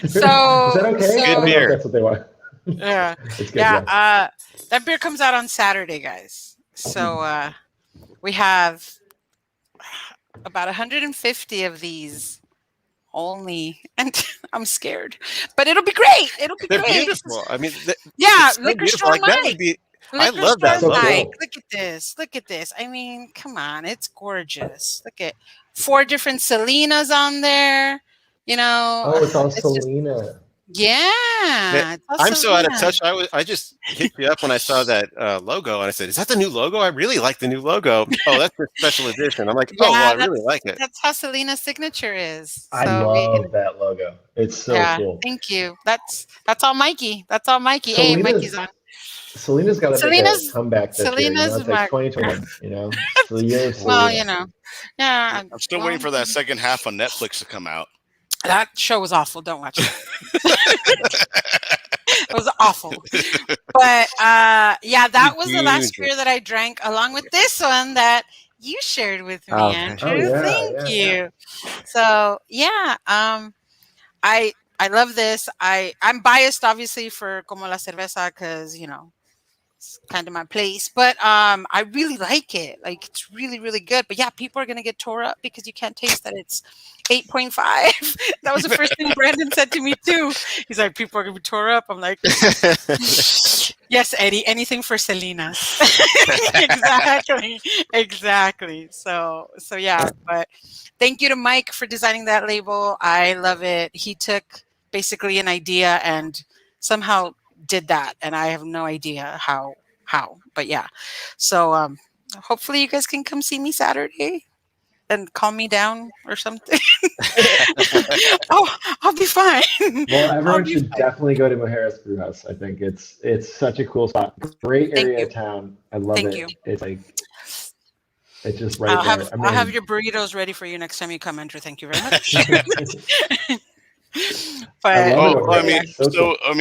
is that okay? Good beer. That's what they want. Yeah, It's good, yeah. That beer comes out on Saturday, guys. So we have about 150 of these only, and I'm scared, but it'll be great. They're beautiful. I mean, Liquor Store like, that would be. I love that. So cool. Look at this. Look at this. I mean, come on, it's gorgeous. Look at 4 different Selenas on there. Oh, it's all Selena. Yeah, I'm so out of touch. I just hit you up when I saw that logo, and I said, "Is that the new logo? I really like the new logo." Oh, that's the special edition. I'm like, "Oh, well, I really like it." That's how Selena's signature is. I love that logo. It's so cool. Thank you. That's all Mikey. That's all Mikey. Hey, Mikey's on. Selena's got to make a comeback this year. It's like 2021. It's the year of Selena. Yeah. I'm still waiting for that second half on Netflix to come out. That show was awful. Don't watch it. It was awful. But that was the last beer that I drank, along with this one that you shared with me, Andrew. Thank you. So I love this. I'm biased, obviously, for Como la Cerveza because it's kind of my place, but I really like it. Like it's really, really good. But yeah, people are gonna get tore up because you can't taste that it's 8.5. That was the first thing Brandon said to me too. He's like, people are gonna be tore up. I'm like, yes, Eddie, anything for Selena. Exactly. So yeah, but thank you to Mike for designing that label. I love it. He took basically an idea and somehow did that, and I have no idea how, but yeah. So hopefully you guys can come see me Saturday and calm me down or something. I'll be fine. Well, everyone should definitely go to Mujeres Brewhouse. I think it's such a cool spot. Great area of town. I love it. It's like it's just right there. I'll have your burritos ready for you next time you come, Andrew. Thank you very much.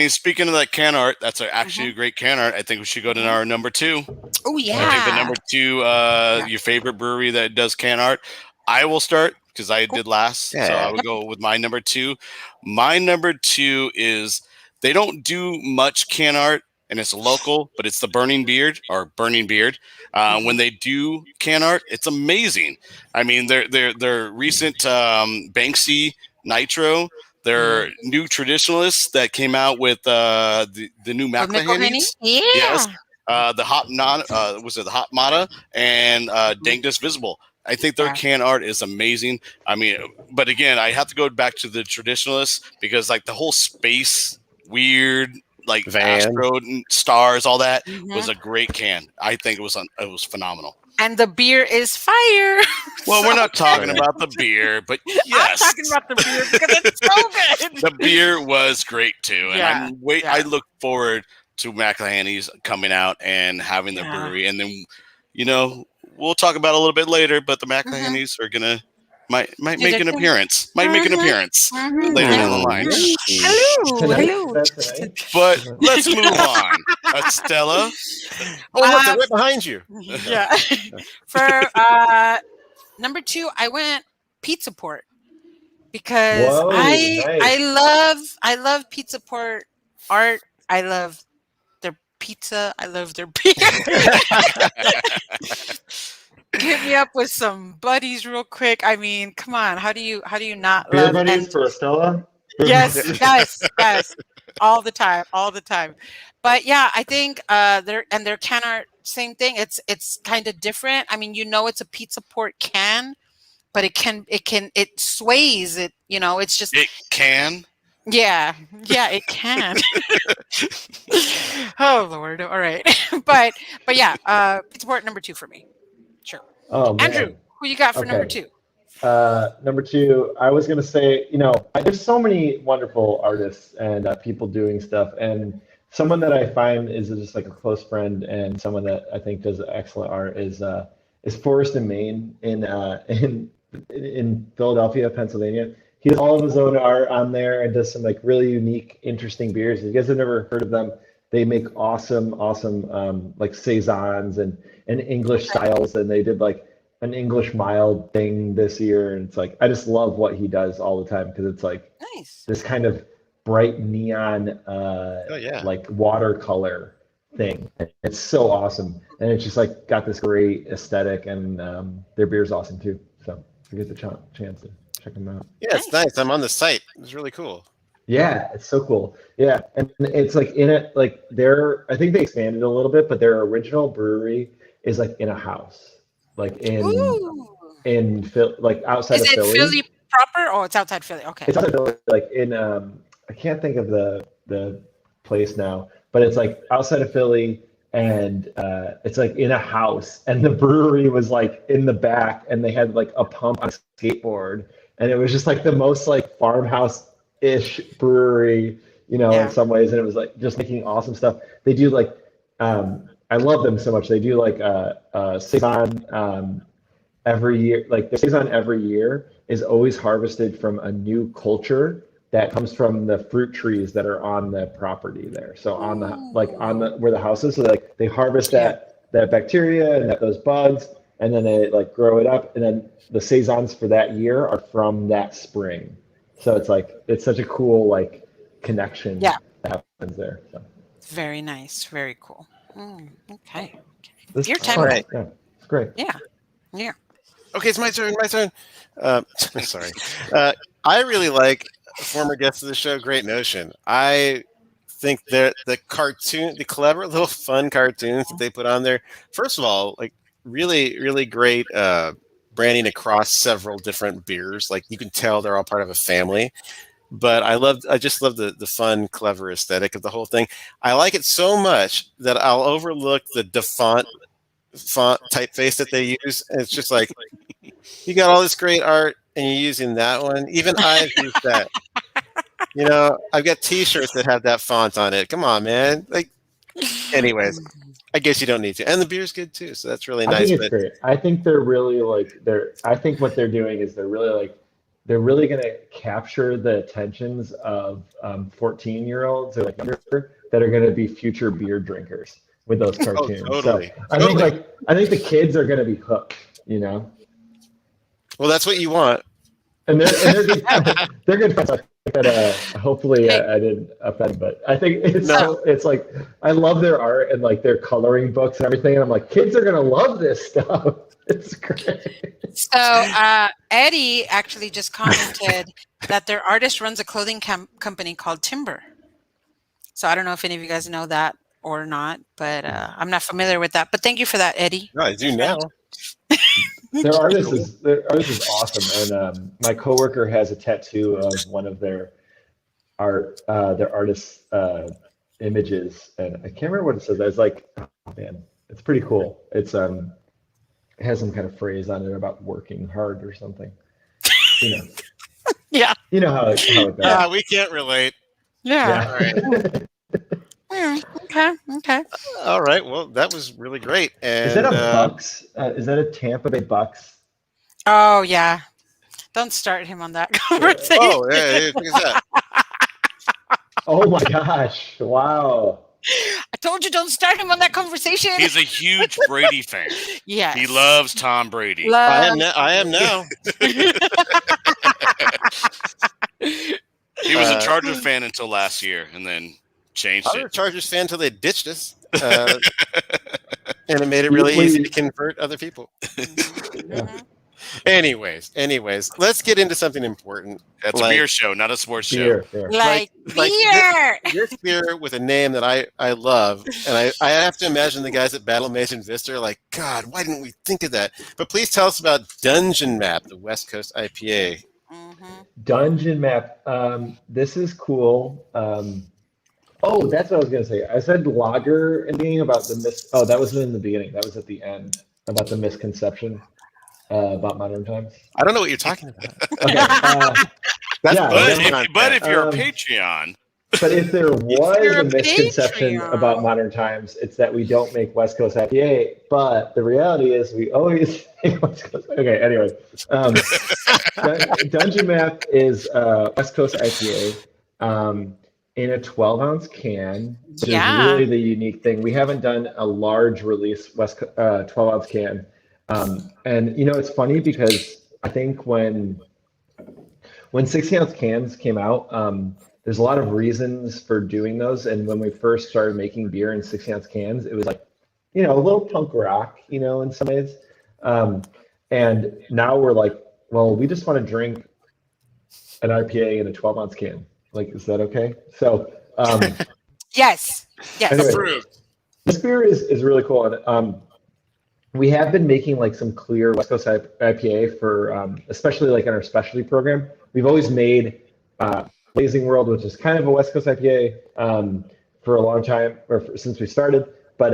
Speaking of that can art, that's actually a great can art. I think we should go to our number 2. Oh yeah, I think the number 2, your favorite brewery that does can art. I will start because I did last, so I will go with my number 2. My number 2 is they don't do much can art, and it's local, but it's the Burning Beard. When they do can art, it's amazing. I mean, their recent Banksy Nitro. They're new traditionalists that came out with the new McElhaney's. Yeah. Yes. The Hot Mata and Dankness Visible. I think their can art is amazing. I mean, but again, I have to go back to the traditionalists because like the whole space weird, like Astro stars, all that was a great can. I think it was phenomenal. And the beer is fire. Well, we're not talking about the beer, but yes. I'm talking about the beer because it's so good. The beer was great too. And I look forward to McElhaney's coming out and having the brewery. And then, we'll talk about it a little bit later, but the McElhaney's are going to might make an appearance. Might make an appearance later down the line. Hello. But let's move on. Stella. They're right behind you. Yeah. For number 2, I went Pizza Port because I love Pizza Port art. I love their pizza. I love their beer. Hit me up with some buddies real quick. I mean, come on. How do you not beer love buddies for Estella? Yes. All the time. But yeah, I think their can art, same thing. It's kind of different. I mean, it's a Pizza Port can, but it sways. It's just it can. Yeah, it can. Oh Lord! All right, but yeah, pizza port number 2 for me. Sure. Oh man. Andrew, who you got for number Okay. 2? Number 2, I was gonna say, there's so many wonderful artists and people doing stuff, and someone that I find is just like a close friend, and someone that I think does excellent art is Forrest and Main in Philadelphia, Pennsylvania. He does all of his own art on there and does some like really unique, interesting beers. If you guys have never heard of them, they make awesome, like saisons and English styles, and they did like an English mild thing this year, and it's like I just love what he does all the time because it's like Nice. this kind of bright neon like watercolor thing. It's so awesome, and it's just like got this great aesthetic, and their beer's awesome too. So if you get the chance to check them out. Yeah, it's nice. I'm on the site. It's really cool. Yeah, it's so cool. Yeah, and it's like in it, like I think they expanded a little bit, but their original brewery is like in a house, like like outside of Philly. Is it Philly proper? Oh, it's outside Philly. Okay. It's outside Philly, like in I can't think of the place now, but it's like outside of Philly, and it's like in a house, and the brewery was like in the back, and they had like a pump on a skateboard, and it was just like the most like farmhouse-ish brewery, in some ways, and it was like just making awesome stuff. They do like I love them so much. They do like saison every year. Like the saison every year is always harvested from a new culture that comes from the fruit trees that are on the property there. So on the where the house is, so they harvest that bacteria and those bugs, and then they like grow it up, and then the saisons for that year are from that spring. So it's such a cool like connection that happens there. So. Very nice. Very cool. Okay. Your time. Right. Yeah, it's great. Yeah. Okay, it's my turn. Sorry. I really like former guest of the show, Great Notion. I think that the clever little fun cartoons that they put on there, first of all, like really, really great branding across several different beers. Like you can tell they're all part of a family. But I just love the fun, clever aesthetic of the whole thing. I like it so much that I'll overlook the font typeface that they use. And it's just like, you got all this great art and you're using that one. Even I've used that. I've got T-shirts that have that font on it. Come on, man. Like, anyways, I guess you don't need to. And the beer's good too, so that's really nice. I think it's great. I think they're really I think what they're doing is they're really going to capture the attentions of 14-year-olds or like younger that are going to be future beer drinkers with those cartoons. Oh, totally. So I think the kids are going to be hooked. Well, that's what you want. And they're good. They're good friends. Hopefully I didn't offend, but I think it's like I love their art and like their coloring books and everything. And I'm like, kids are going to love this stuff. It's great. So Eddie actually just commented that their artist runs a clothing company called Timber. So I don't know if any of you guys know that or not, but I'm not familiar with that. But thank you for that, Eddie. No, I do now. Their artist is awesome, and my coworker has a tattoo of one of their artist's images, and I can't remember what it says. It's like, oh man, it's pretty cool. It's it has some kind of phrase on it about working hard or something. Yeah. You know how it goes. We can't relate. Yeah. All right. Okay. All right. Well, that was really great. And, is that a Bucks? Is that a Tampa Bay Bucks? Oh yeah. Don't start him on that conversation. Oh yeah. Look at that. Oh my gosh! Wow. I told you don't start him on that conversation. He's a huge Brady fan. Yeah. He loves Tom Brady. I am now. He was a Chargers fan until last year, and then changed I was it. a Chargers fan until they ditched us, and it made it really easy to convert other people. Mm-hmm. Anyways, let's get into something important. That's a beer show, not a sports Beer. Like beer. Your beer with a name that I love, and I have to imagine the guys at Battle Mason Vista are like, God, why didn't we think of that? But please tell us about Dungeon Map, the West Coast IPA. Dungeon map. This is cool. Oh, that's what I was gonna say. I said lager in the beginning about the Oh, that wasn't in the beginning. That was at the end about the misconception about modern times. I don't know what you're talking about. Okay. But if you're a Patreon. But if there was a misconception about modern times, it's that we don't make West Coast IPA. But the reality is we always make West Coast. Okay, anyway. Dungeon Map is West Coast IPA in a 12-ounce can, which is really the unique thing. We haven't done a large release 12-ounce can. And, it's funny because I think when 60-ounce cans came out, there's a lot of reasons for doing those. And when we first started making beer in 60-ounce cans, it was like, a little punk rock, in some ways. And now we're like, well, we just want to drink an IPA in a 12-ounce can. Like, is that okay? So, yes, anyway, approved. This beer is really cool. And we have been making like some clear West Coast IPA for, especially like in our specialty program. We've always made Blazing World, which is kind of a West Coast IPA for a long time, since we started. But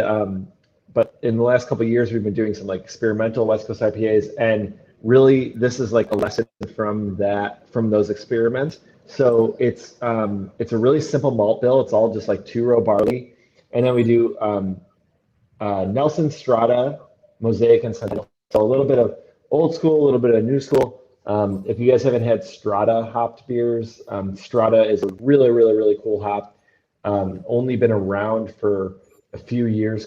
in the last couple of years, we've been doing some like experimental West Coast IPAs, and really, this is like a lesson from those experiments. So it's a really simple malt bill. It's all just like 2-row barley, and then we do Nelson, Strata, Mosaic, and Centennial. So a little bit of old school, a little bit of new school. If you guys haven't had Strata hopped beers, Strata is a really, really, really cool hop. Only been around for a few years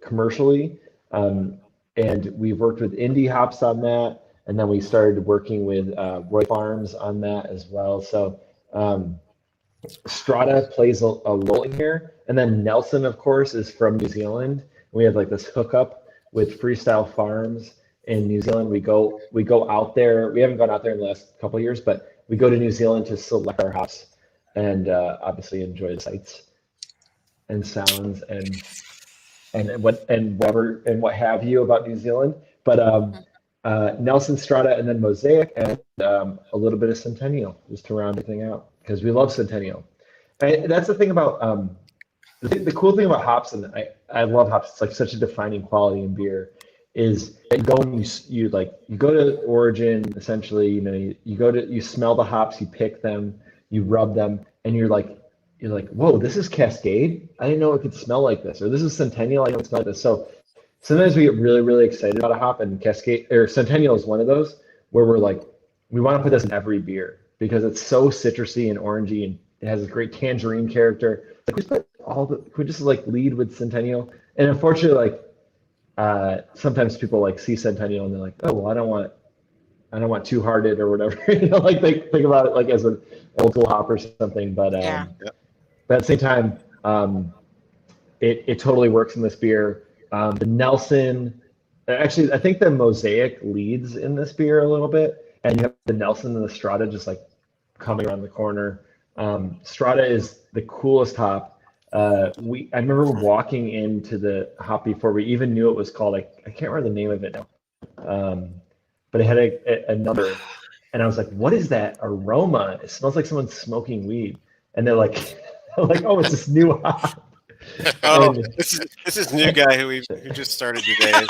commercially, and we've worked with indie hops on that, and then we started working with Roy Farms on that as well. So Strata plays a role in here, and then Nelson, of course, is from New Zealand. We have like this hookup with Freestyle Farms in New Zealand. We go out there. We haven't gone out there in the last couple of years, but we go to New Zealand to select our hops and obviously enjoy the sights and sounds and what have you about New Zealand. But Nelson, Strata, and then Mosaic, and a little bit of Centennial just to round everything out, because we love Centennial. And that's the thing about the cool thing about hops, and I love hops. It's like such a defining quality in beer. Is you go and you go to origin, essentially. You smell the hops, you pick them, you rub them, and you're like, whoa, this is Cascade. I didn't know it could smell like this. Or this is Centennial. I didn't smell like this. So sometimes we get really, really excited about a hop, and Cascade or Centennial is one of those where we're like, we want to put this in every beer because it's so citrusy and orangey, and it has a great tangerine character. Like, we just like lead with Centennial, and unfortunately, sometimes people like see Centennial and they're like, oh, well, I don't want Two Hearted or whatever. Like they think about it like as an old school hop or something. But but at the same time, it totally works in this beer. The Nelson, actually, I think the Mosaic leads in this beer a little bit, and you have the Nelson and the Strata just like coming around the corner. Strata is the coolest hop. I remember walking into the hop before we even knew it was called, I can't remember the name of it now, but it had a number, and I was like, what is that aroma? It smells like someone's smoking weed. And they're like, oh, it's this new hop. Oh, this is new guy who just started today.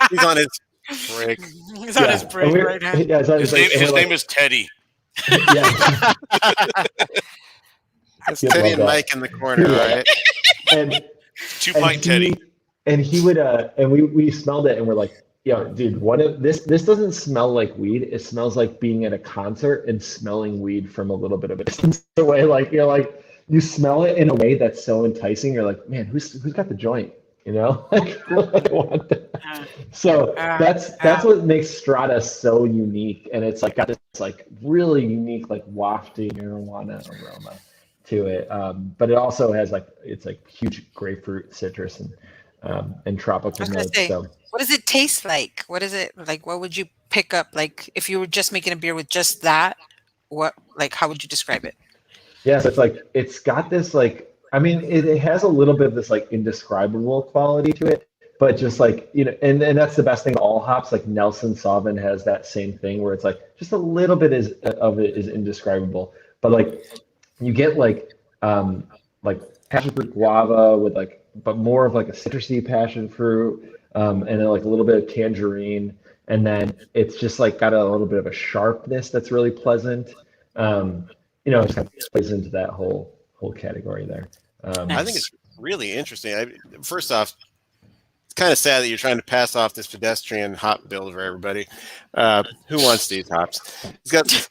He's on his break. He's on his break right now. Yeah, his name is Teddy. Yeah. That's Teddy and Mike in the corner, right? And 2-pint Teddy. And he would, and we smelled it, and we're like, yo, dude, this doesn't smell like weed. It smells like being at a concert and smelling weed from a little bit of a distance away. Like, you smell it in a way that's so enticing. You're like, man, who's got the joint? So that's what makes Strata so unique, and it's like got this like really unique like wafty marijuana aroma to it, but it also has it's huge grapefruit, citrus, and tropical notes. So what does it taste like? What is it like? What would you pick up, like if you were just making a beer with just that? How would you describe it? Yeah, so it's got this it has a little bit of this like indescribable quality to it, but just like, and that's the best thing. All hops, like Nelson Sauvin has that same thing where it's like just a little bit of it is indescribable, but like you get like passion fruit guava with but more of like a citrusy passion fruit, and then like a little bit of tangerine, and then it's just like got a little bit of a sharpness that's really pleasant. It just kind of plays into that whole category there. I think it's really interesting. First off, it's kind of sad that you're trying to pass off this pedestrian hop build for everybody. Who wants these hops? He's got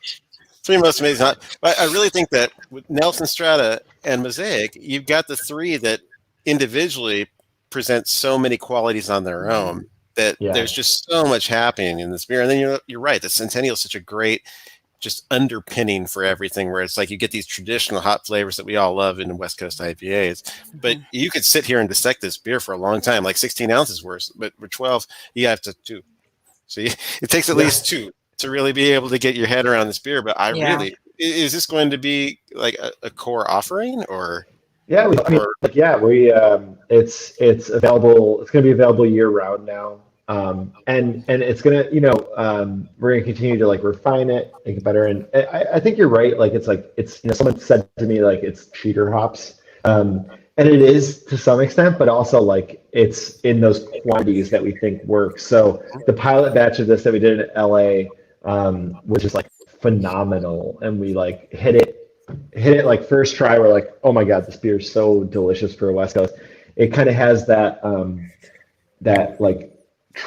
three most amazing hops. But I really think that with Nelson Strata and Mosaic, you've got the three that individually present so many qualities on their own that there's just so much happening in this beer. And then you're right. The Centennial is such a great just underpinning for everything, where it's like you get these traditional hop flavors that we all love in West Coast IPAs, but you could sit here and dissect this beer for a long time, like 16 ounces worth, but for 12 you have to two. So it takes at least two to really be able to get your head around this beer. But really, is this going to be like a core offering, or? Yeah, it's available. It's going to be available year round now. And it's gonna, we're gonna continue to like refine it, make it better. And I think you're right. Like it's someone said to me like it's cheater hops, and it is to some extent, but also like it's in those quantities that we think work. So the pilot batch of this that we did in LA was just like phenomenal, and we like hit it like first try. We're like, oh my god, this beer is so delicious for a West Coast. It kind of has that like.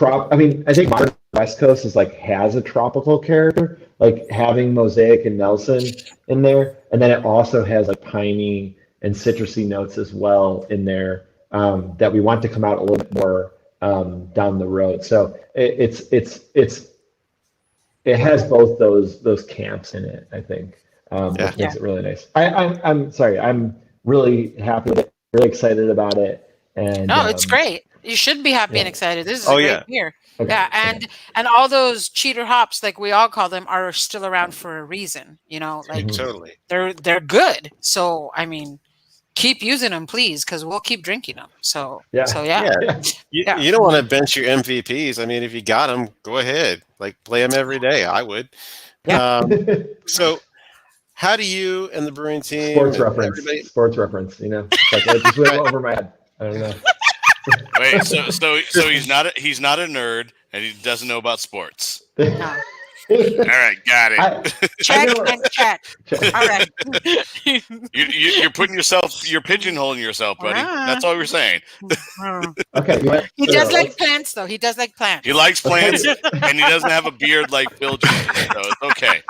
I think modern West Coast has a tropical character, like having Mosaic and Nelson in there, and then it also has like piney and citrusy notes as well in there, that we want to come out a little bit more down the road. So it has both those camps in it, I think, which makes it really nice. I'm sorry, I'm really happy with it, really excited about it, and it's great. You should be happy and excited. This is a great beer. Okay. Yeah, and all those cheater hops, like we all call them, are still around for a reason. Totally. They're good. So keep using them, please, because we'll keep drinking them. So You don't want to bench your MVPs. If you got them, go ahead. Like play them every day. I would. Yeah. So how do you and the brewing team? Sports reference. It just went over my head. I don't know. Wait, so he's not a nerd, and he doesn't know about sports. No. All right, got it. Check. All right. You're putting you're pigeonholing yourself, buddy. That's all we're saying. Okay. He does like plants, though. He does like plants. He likes plants, and he doesn't have a beard like Phil Jones, so it's okay.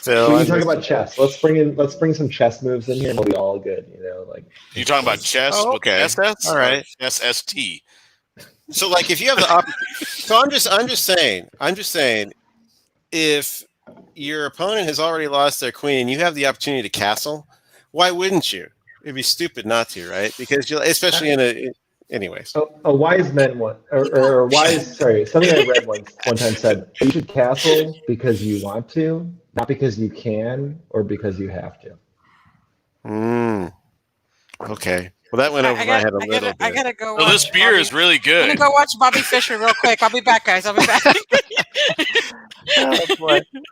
Phil, we can talk about chess. Let's bring some chess moves in here, and we'll be all good. You talking about chess? Okay. With SS? All right. SST. So, like, if you have the so I'm just saying, if your opponent has already lost their queen and you have the opportunity to castle, why wouldn't you? It'd be stupid not to, right? Because especially anyways. A wise man something I read one time said, you should castle because you want to, not because you can or because you have to. Okay. Well, that went over my head a little bit. I gotta go. Well, this beer is really good. I'm gonna go watch Bobby Fischer real quick. I'll be back, guys. I'll be back.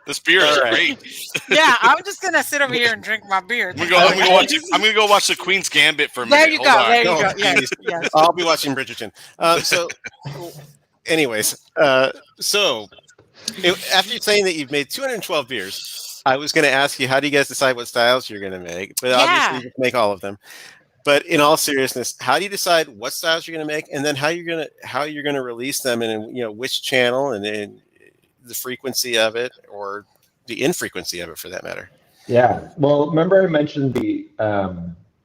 This beer is great. Yeah, I'm just gonna sit over here and drink my beer. I'm gonna go watch the Queen's Gambit for a minute. There you go. There you go. Yes. I'll be watching Bridgerton. Anyways, after saying that you've made 212 beers, I was going to ask you, how do you guys decide what styles you're going to make? But obviously, you can make all of them. But in all seriousness, how do you decide what styles you're going to make, and then how you're going to release them, and which channel, and then the frequency of it, or the infrequency of it, for that matter? Yeah. Well, remember I mentioned the.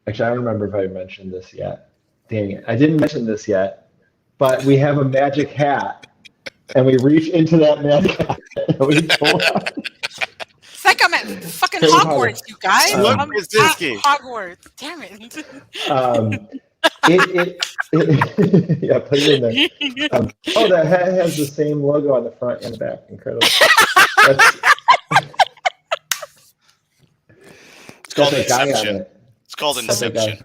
Actually, I don't remember if I mentioned this yet. Dang it, I didn't mention this yet. But we have a magic hat, and we reach into that magic hat, and we pull out. It's like I'm at fucking Hogwarts, you guys. I'm at Hogwarts. Damn it. Put it in there. That hat has the same logo on the front and the back. Incredible. It's called Inception. It's called Inception.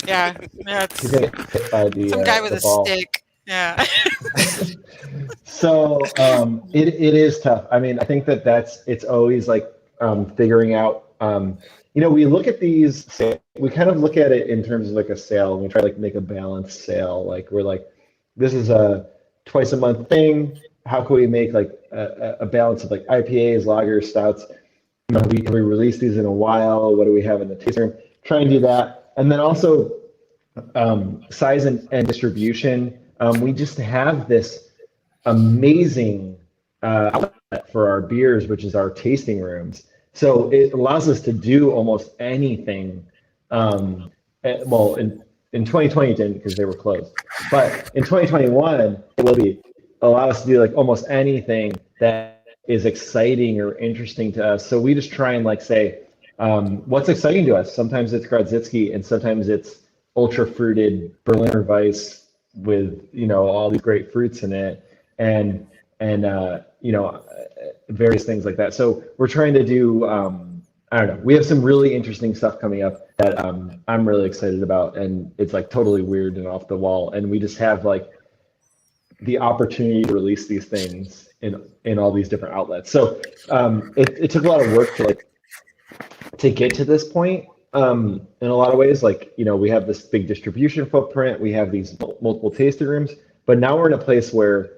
Yeah. He's gonna get hit by Some guy with the a ball. stick. Yeah. So it is tough. I mean, I think it's always like figuring out. We look at these. We kind of look at it in terms of like a sale, and we try to like make a balanced sale. Like we're like, this is a twice a month thing. How can we make like a balance of like IPAs, lagers, stouts? We release these in a while. What do we have in the tasting room? Try and do that, and then also size and distribution. We just have this amazing outlet for our beers, which is our tasting rooms. So it allows us to do almost anything. Well, in 2020 it didn't because they were closed, but in 2021 it will allow us to do like almost anything that is exciting or interesting to us. So we just try and like say, what's exciting to us? Sometimes it's Grodzisky, and sometimes it's ultra fruited Berliner Weiss with all these great fruits in it, and various things like that. So we're trying to do I don't know. We have some really interesting stuff coming up that I'm really excited about, and it's like totally weird and off the wall, and we just have like the opportunity to release these things in all these different outlets. So it took a lot of work to get to this point. In a lot of ways, like we have this big distribution footprint, we have these multiple tasting rooms, but now we're in a place where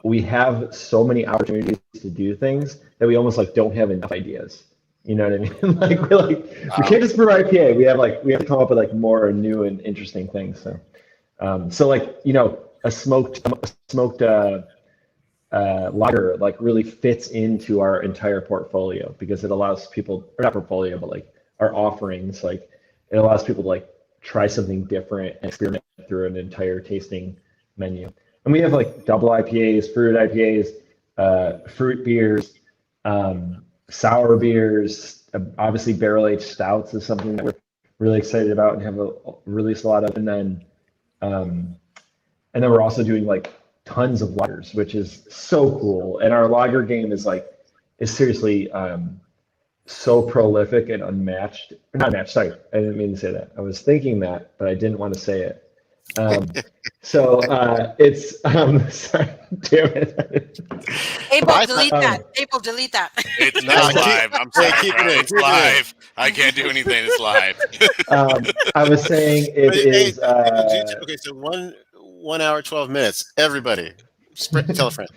we have so many opportunities to do things that we almost like don't have enough ideas. You know what I mean? We can't just brew IPA. We have to come up with like more new and interesting things. So a smoked lager like really fits into our entire portfolio because it allows people, or not portfolio, but like our offerings, like it allows people to like try something different and experiment through an entire tasting menu. And we have like double IPAs, fruit IPAs, fruit beers, sour beers, obviously barrel-aged stouts is something that we're really excited about and have released a lot of. And then we're also doing like tons of lagers, which is so cool. And our lager game is seriously so prolific and unmatched. Not matched, sorry, I didn't mean to say that. I was thinking that, but I didn't want to say it. It's sorry, damn it. Abel, delete that. Abel, delete that. It's not live. I'm sorry, it's live. I can't do anything. It's live. I was saying it is. Okay, so 1 hour 12 minutes. Everybody, tell a friend.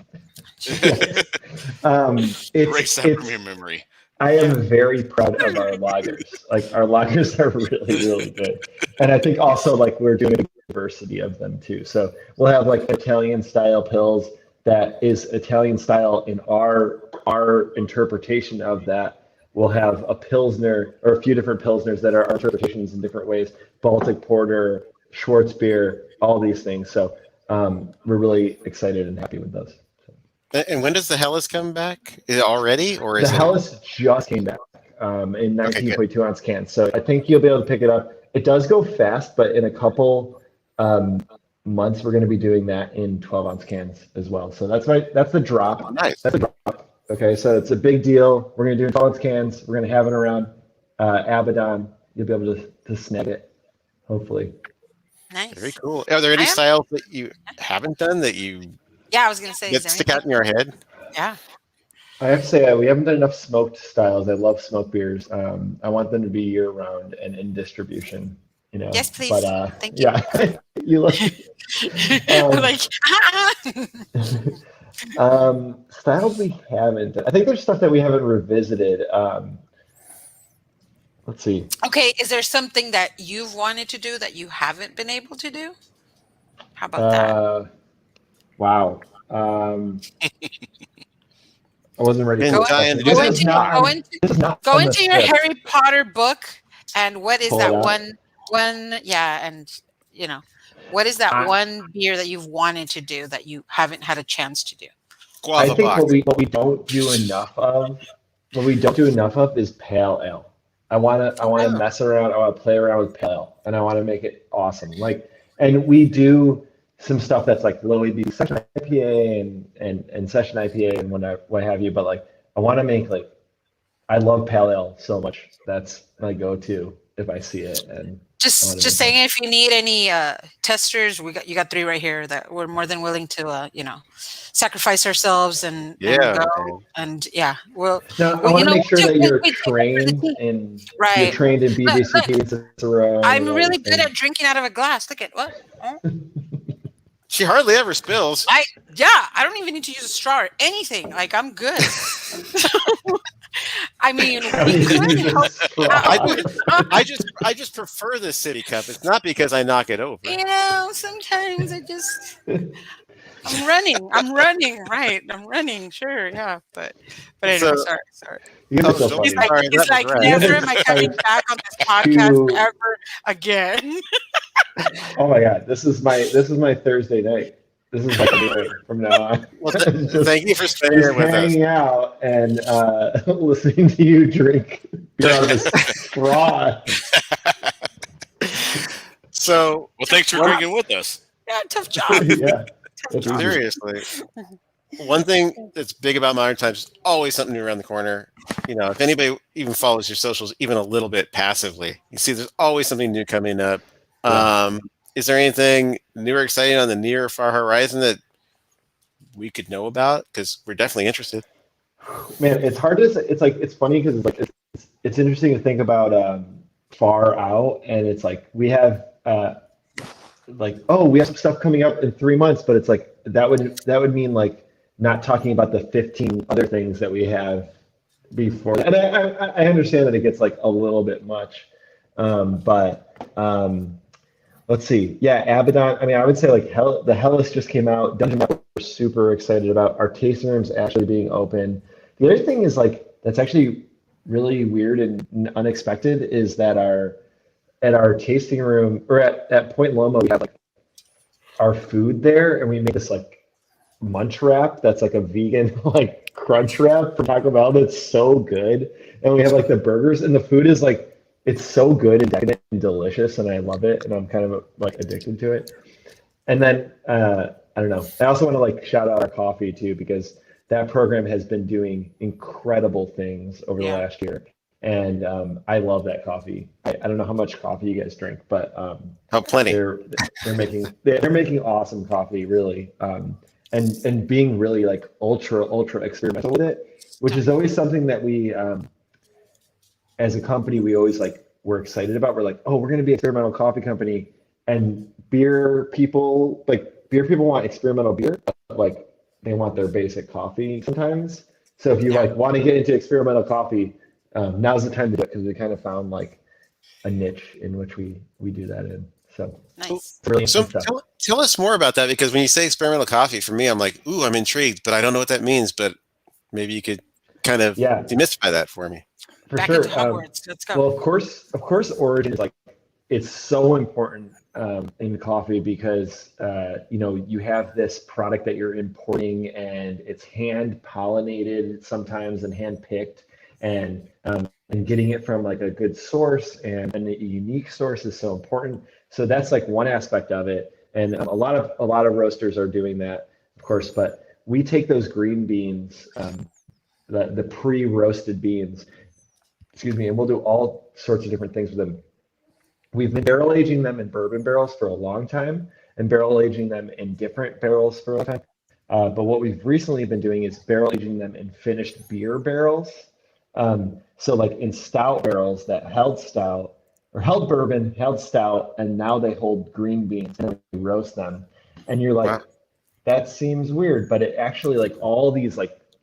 Erase that from your memory. I am very proud of our lagers. Like our lagers are really, really good, and I think also like we're doing a diversity of them too. So we'll have like Italian style pills that is Italian style in our interpretation of that. We'll have a Pilsner or a few different Pilsners that are our interpretations in different ways. Baltic Porter, Schwartz beer, all these things. So we're really excited and happy with those. And when does the Hellas come back? Is it already, or is the Hellas just came back in 19.2 ounce cans? So I think you'll be able to pick it up. It does go fast, but in a couple months we're going to be doing that in 12 ounce cans as well. So that's the drop. Oh, nice. That's the drop. Okay, so it's a big deal. We're going to do it in 12 ounce cans. We're going to have it around Abaddon. You'll be able to snag it, hopefully. Nice. Very cool. Are there any styles that you haven't done that you? Yeah, I was going to say. That stick out in your head? Yeah. I have to say we haven't done enough smoked styles. I love smoked beers. I want them to be year round and in distribution. Yes, please. But thank you. Yeah, you look. Styles we haven't. I think there's stuff that we haven't revisited. Let's see. Okay, is there something that you've wanted to do that you haven't been able to do? How about that? Wow. I wasn't ready. Go into your Harry Potter book, and what is that one? Yeah, and what is that one beer that you've wanted to do that you haven't had a chance to do? I think what we don't do enough of, is pale ale. I want to mess around. I want to play around with pale ale, and I want to make it awesome. And we do some stuff that's like low ABV session IPA and session IPA and what have you. But I want to make I love pale ale so much. That's my go-to. if I see it. And just saying, if you need any testers, you got 3 right here that we're more than willing to sacrifice ourselves and go. And well, now I want to make sure that you're trained in right. You're trained in BJCP and Cicero. I'm really good at drinking out of a glass. Look at what. Oh. She hardly ever spills. I don't even need to use a straw or anything. Like, I'm good. I mean, I just prefer the city cup. It's not because I knock it over. Sometimes I'm running, right? I'm running, sure, yeah. But anyway, sorry. It's like never am I coming back on this podcast ever again. Oh my God, this is my Thursday night. This is like a day from now on. Well, thank you for spending it with us. Hanging out and listening to you drink beer out of a straw. So, well, thanks for drinking with us. Yeah, tough job. Yeah, seriously. One thing that's big about Modern Times is always something new around the corner. If anybody even follows your socials even a little bit passively, you see there's always something new coming up. Is there anything new or exciting on the near or far horizon that we could know about? Because we're definitely interested. Man, it's hard to say. It's funny because it's interesting to think about far out, and it's like we have we have some stuff coming up in 3 months, but it's like that would mean like not talking about the 15 other things that we have before. And I understand that it gets like a little bit much, but let's see. Yeah, Abaddon. I mean, I would say like the Hellas just came out. Dungeon Map we're super excited about. Our tasting room's actually being open. The other thing is like that's actually really weird and unexpected is that at our tasting room or at Point Loma we have like our food there, and we make this like munch wrap that's like a vegan like crunch wrap from Taco Bell that's so good, and we have like the burgers, and the food is like. It's so good and decadent and delicious, and I love it, and I'm kind of like addicted to it. And then I don't know. I also want to like shout out our coffee too, because that program has been doing incredible things over the last year, and I love that coffee. I don't know how much coffee you guys drink, but plenty. They're making awesome coffee, really, and being really like ultra experimental with it, which is always something that we. As a company, we always we're excited about. We're like, oh, we're going to be an experimental coffee company, and beer people want experimental beer, but they want their basic coffee sometimes. So if you want to get into experimental coffee, now's the time to do it, because we kind of found a niche in which we do that in. So nice. Really so tell us more about that, because when you say experimental coffee, for me, I'm like, ooh, I'm intrigued, but I don't know what that means. But maybe you could kind of demystify that for me. For Back sure. into Hogwarts. Let's go. Well, of course, origin is it's so important in coffee, because you have this product that you're importing, and it's hand pollinated sometimes and hand picked, and getting it from a good source and a unique source is so important. So that's one aspect of it, and a lot of roasters are doing that, of course. But we take those green beans, the pre-roasted beans. And we'll do all sorts of different things with them. We've been barrel aging them in bourbon barrels for a long time, and barrel aging them in different barrels for a long time. But what we've recently been doing is barrel aging them in finished beer barrels. So in stout barrels that held stout, or held bourbon, held stout, and now they hold green beans, and we roast them. And you're like, wow. That seems weird, but it actually all these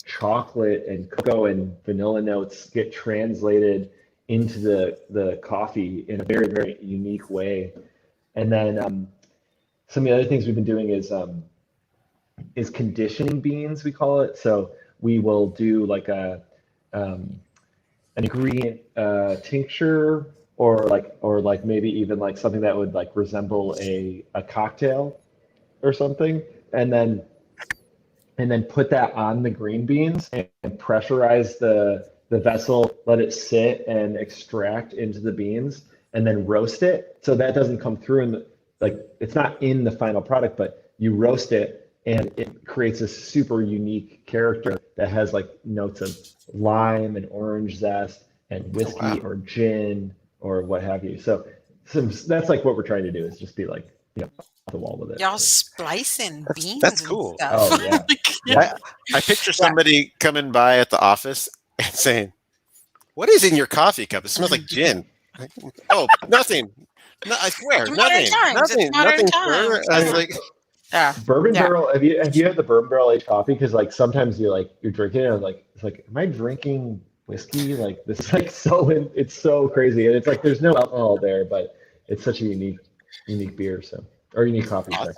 chocolate and cocoa and vanilla notes get translated into the coffee in a very, very unique way. And then some of the other things we've been doing is conditioning beans, we call it. So we will do an ingredient tincture, or maybe even something that would resemble a cocktail or something, and then put that on the green beans and pressurize the vessel, let it sit and extract into the beans, and then roast it. So that doesn't come through in it's not in the final product, but you roast it, and it creates a super unique character that has notes of lime and orange zest and whiskey or gin or what have you. So that's like what we're trying to do, is just be like, off the wall with it. Y'all splicing beans That's and cool. stuff. Oh yeah. Yeah. I picture somebody coming by at the office and saying, "What is in your coffee cup? It smells like gin." Oh, nothing. No, I swear, nothing. Nothing, sir. I was like, Bourbon barrel. Have you had the bourbon barrel aged coffee? Because like sometimes you're drinking it and like it's like, am I drinking whiskey? Like this is like it's so crazy, and it's like there's no alcohol there, but it's such a unique beer, or unique coffee. Sorry.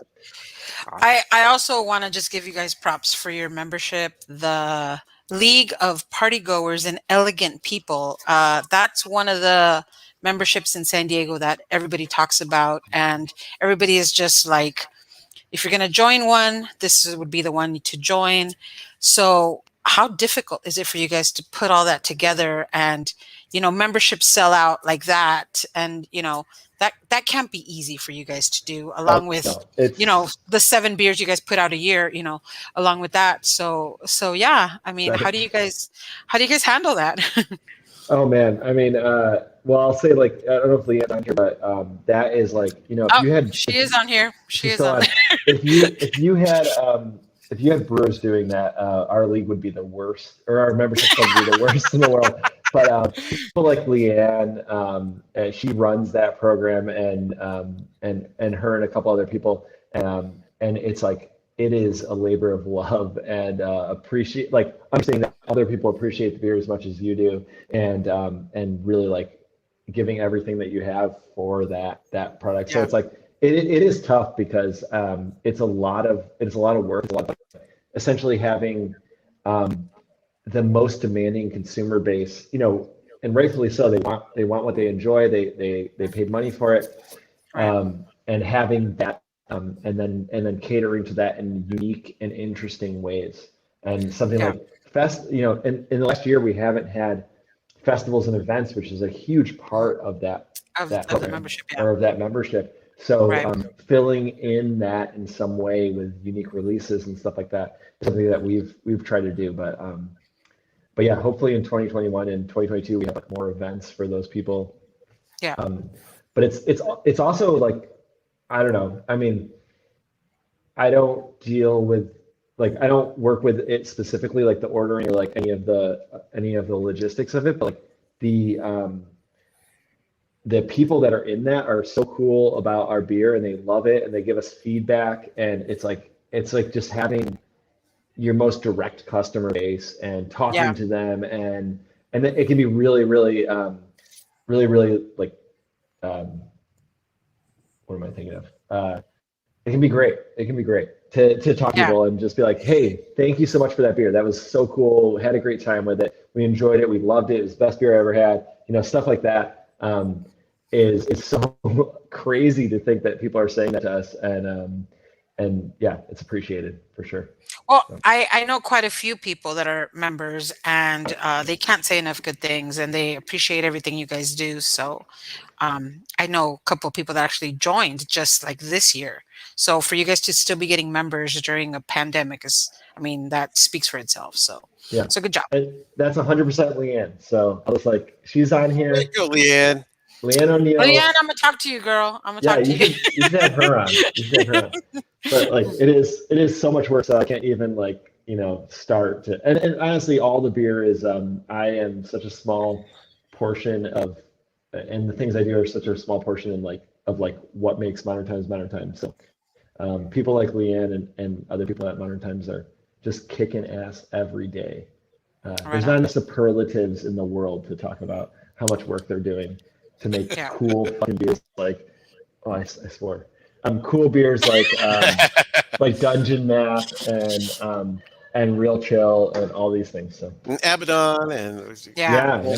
I also want to just give you guys props for your membership. The League of Partygoers and Elegant People. That's one of the memberships in San Diego that everybody talks about, and everybody is just like, if you're going to join one, this would be the one to join. So how difficult is it for you guys to put all that together? And, memberships sell out like that. And, that can't be easy for you guys to do, along with, the 7 beers you guys put out a year, along with that. So yeah, I mean, how do you guys handle that? Oh man, I mean, well, I'll say, like, I don't know if Leanne's on here, but that is like, she is on here. She is on. If you had brewers doing that, our league would be the worst, or our membership would be the worst in the world. But people like Leanne, she runs that program, and her and a couple other people, and it's like, it is a labor of love, and appreciate, like, I'm saying that other people appreciate the beer as much as you do, and really like giving everything that you have for that product. So it's like, it is tough, because it's a lot of work, essentially having the most demanding consumer base, and rightfully so. They want what they enjoy. They paid money for it, and having that. And then catering to that in unique and interesting ways, and something like in the last year we haven't had festivals and events, which is a huge part of that membership, or of that membership. So filling in that in some way with unique releases and stuff like that is something that we've tried to do. But yeah, hopefully in 2021 and 2022 we have like more events for those people. Yeah. But it's also like, I don't know. I mean, I don't work with it specifically, like the ordering or like any of the logistics of it. But like the people that are in that are so cool about our beer, and they love it, and they give us feedback, and it's like just having your most direct customer base and talking to them, and it can be really, really, really like. What am I thinking of? It can be great. It can be great to talk to people and just be like, hey, thank you so much for that beer. That was so cool. We had a great time with it. We enjoyed it. We loved it. It was the best beer I ever had. Stuff like that is so crazy to think that people are saying that to us. And yeah, it's appreciated for sure. Well, I know quite a few people that are members, and they can't say enough good things, and they appreciate everything you guys do. So I know a couple of people that actually joined just like this year. So for you guys to still be getting members during a pandemic that speaks for itself. So yeah, so good job. And that's 100% Leanne. So I was like, she's on here. There you go, Leanne. Leanne O'Neill. Leanne, I'm gonna talk to you, girl. I'm gonna talk to you. You should have her on. But like, it is so much work, so I can't even start to. And honestly, all the beer is. I am such a small portion of, and the things I do are such a small portion of what makes Modern Times. So people like Leanne and other people at Modern Times are just kicking ass every day. There's not enough superlatives in the world to talk about how much work they're doing to make cool fucking beers like, I swore, cool beers like Dungeon Math and Real Chill and all these things. So Abaddon and yeah.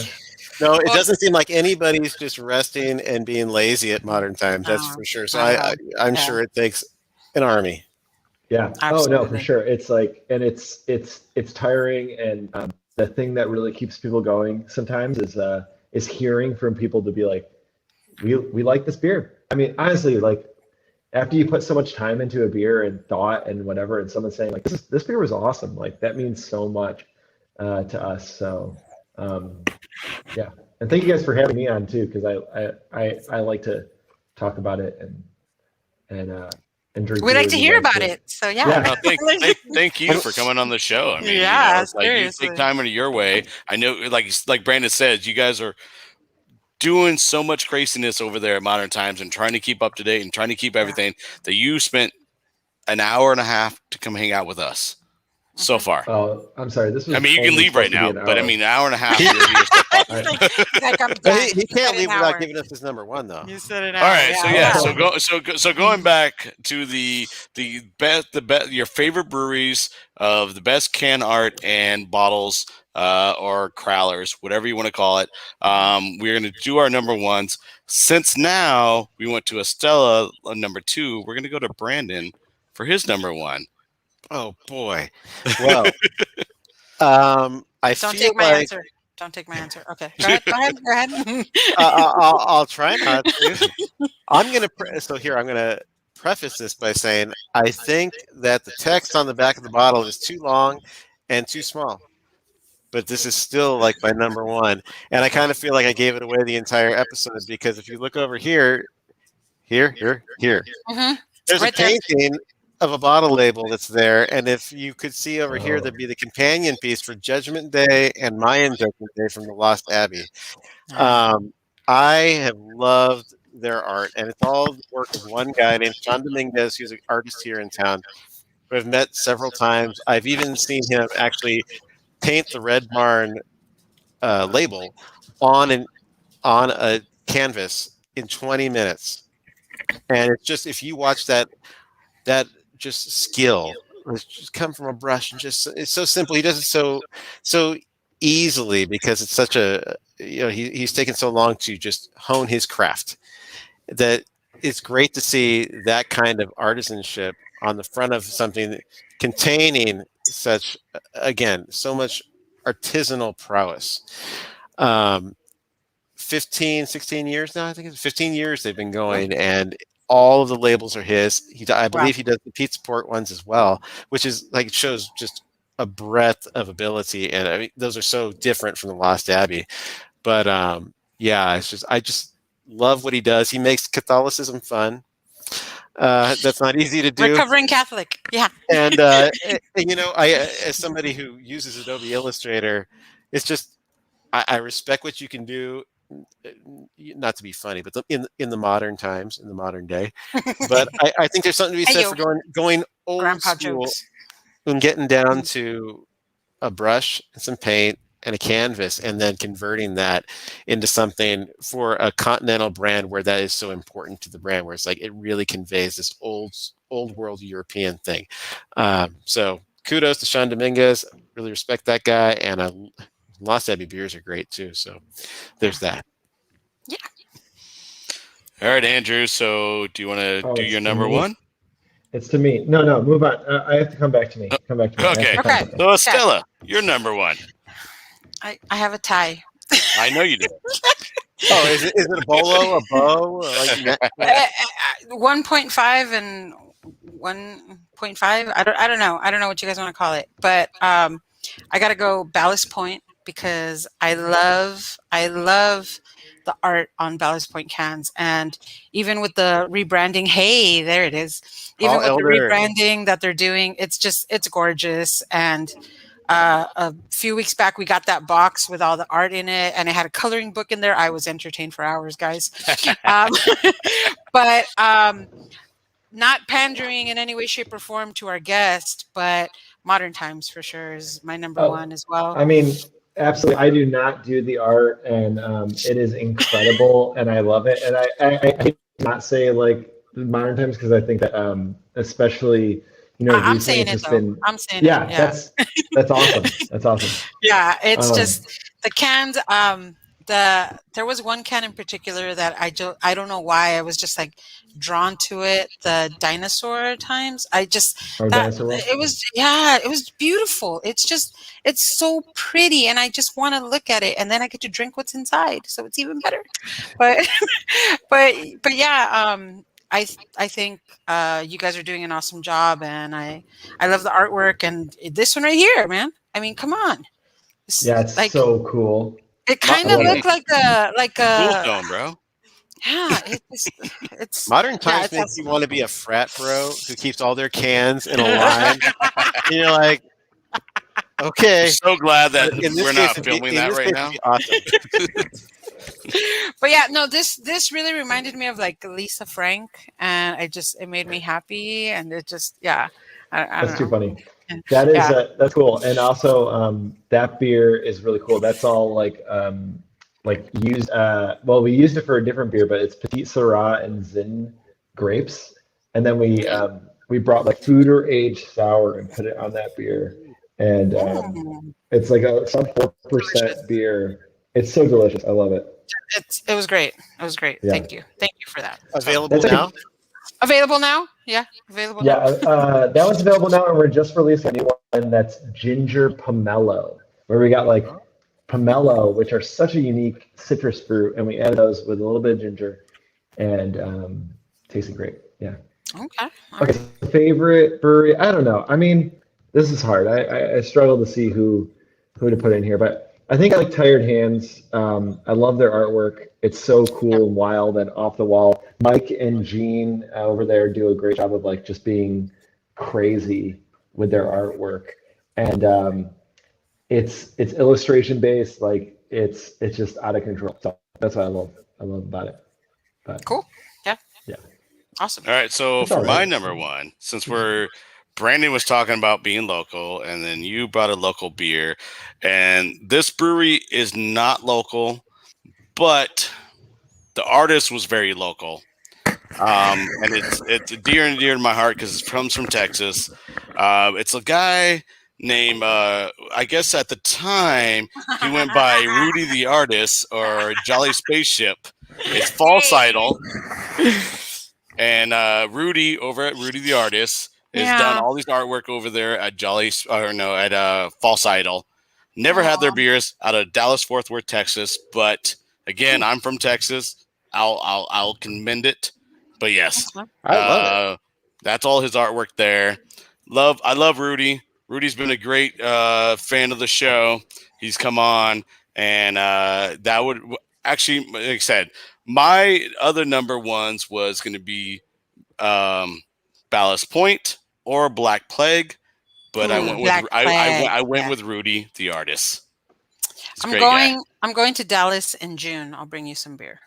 No, it doesn't seem like anybody's just resting and being lazy at Modern Times. That's for sure. So I'm sure it takes an army. Yeah. Absolutely. Oh no, for sure. It's like, and it's tiring, and the thing that really keeps people going sometimes is hearing from people to be like, we like this beer. I mean, honestly, like, after you put so much time into a beer and thought and whatever, and someone saying like, this beer was awesome, like that means so much to us. So yeah, And thank you guys for having me on too, because I like to talk about it and drink. We like to hear about too. it. So yeah. Thank you for coming on the show. I mean, yeah, you take time into your way. I know, like Brandon says, you guys are doing so much craziness over there at Modern Times and trying to keep up to date and trying to keep everything that you spent an hour and a half to come hang out with us so far. Oh, I'm sorry. This was. I mean, you can leave right now, but I mean, an hour and a half. You're here he can't leave without giving us his number one, though. You said it. All right, so going back to the best, your favorite breweries of the best can art and bottles or crowlers, whatever you want to call it. We're going to do our number ones. Since now we went to Estella number 2, we're going to go to Brandon for his number one. Oh boy. Well, I Don't feel take my like answer. Don't take my answer. Okay, go ahead. I'll try not to. I'm gonna preface this by saying I think that the text on the back of the bottle is too long and too small. But this is still like my number one, and I kind of feel like I gave it away the entire episode because if you look over here, Mm-hmm. there's Right a painting of a bottle label that's there, and if you could see over here, there'd be the companion piece for Judgment Day and Mayan Judgment Day from the Lost Abbey. I have loved their art, and it's all the work of one guy named Sean Dominguez, who's an artist here in town, who I've met several times. I've even seen him actually paint the Red Barn label on a canvas in 20 minutes, and it's just, if you watch that just skill, it's just come from a brush, and just, it's so simple. He does it so easily because it's such a, he's taken so long to just hone his craft that it's great to see that kind of artisanship on the front of something containing such, again, so much artisanal prowess. 16 years now, I think it's 15 years they've been going, and all of the labels are his. I believe he does the Pizza Port ones as well, which is like, it shows just a breadth of ability. And I mean, those are so different from the Lost Abbey. But it's just, I just love what he does. He makes Catholicism fun. That's not easy to do. Recovering Catholic, yeah. And I, as somebody who uses Adobe Illustrator, it's just, I respect what you can do. Not to be funny, but in the modern times, in the modern day. But I think there's something to be said for going old Grandpa school jokes. and getting down to a brush and some paint and a canvas, and then converting that into something for a continental brand where that is so important to the brand, where it's like it really conveys this old world European thing. So kudos to Sean Dominguez. Really respect that guy, and Lost Abbey beers are great too. So there's that. Yeah. All right, Andrew. So do you want to do your number one? It's to me. No, move on. I have to come back to me. Okay. So Estella, you're number one. I have a tie. I know you do. Oh, is it a bolo, a bow? 1.5 and 1.5. I don't know. I don't know what you guys want to call it, but I got to go Ballast Point because I love the art on Ballast Point cans, and even with the rebranding, hey, there it is. Even with the rebranding that they're doing, it's gorgeous. And a few weeks back, we got that box with all the art in it, and it had a coloring book in there. I was entertained for hours, guys. But not pandering in any way, shape, or form to our guest, but Modern Times for sure is my number one as well. I mean, absolutely. I do not do the art, and it is incredible, and I love it. And I not say like Modern Times because I think that especially, I'm saying it though. I'm saying yeah, it. Yeah, that's awesome. That's awesome. Yeah, it's just the cans. There was one can in particular that I don't know why I was just like drawn to it. The dinosaur times. It was beautiful. It's so pretty, and I just want to look at it, and then I get to drink what's inside, so it's even better. But yeah, I think you guys are doing an awesome job, and I love the artwork, and this one right here, man. I mean, come on. It's like, so cool. It kind of looked like a Cool zone, bro. Yeah, it's Modern Times makes you want to be a frat bro who keeps all their cans in a line. And you're like, okay. I'm so glad that we're not case, filming that right now. Awesome. But yeah, no, this really reminded me of like Lisa Frank, and it made me happy, and it just I That's don't too know. funny. That is that's cool, and also that beer is really cool. That's all like used. Well, we used it for a different beer, but it's Petite Syrah and Zin grapes, and then we brought like foeder aged sour and put it on that beer, and it's like a sub 4% beer. It's so delicious. I love it. It was great. It was great. Yeah. Thank you for that. Available now? Available now? Yeah, available Yeah, now. that one's available now, and we're just releasing a new one that's ginger pomelo, where we got like pomelo, which are such a unique citrus fruit, and we added those with a little bit of ginger, and tasted great. Yeah. Okay. So favorite brewery? I don't know. I mean, this is hard. I struggle to see who to put in here, but I think I like Tired Hands. I love their artwork. It's so cool and wild and off the wall. Mike and Gene over there do a great job of like just being crazy with their artwork, and it's illustration based. Like it's just out of control. So that's what I love about it. But, cool. Yeah. Awesome. All right, so That's for all my right. number one, since Brandon was talking about being local, and then you brought a local beer, and this brewery is not local, but the artist was very local, and it's dear and dear to my heart because it comes from Texas. It's a guy named, I guess at the time he went by Rudy the Artist or Jolly Spaceship. It's false idol. And Rudy over at Rudy the Artist has done all these artwork over there at False Idol. Never had their beers out of Dallas Fort Worth, Texas. But again, I'm from Texas. I'll commend it. But yes, I love it. That's all his artwork there. I love Rudy. Rudy's been a great fan of the show. He's come on, and that would actually, like I said, my other number ones was going to be Ballast Point or Black Plague, but I went with Rudy the Artist. I'm going to Dallas in June. I'll bring you some beer.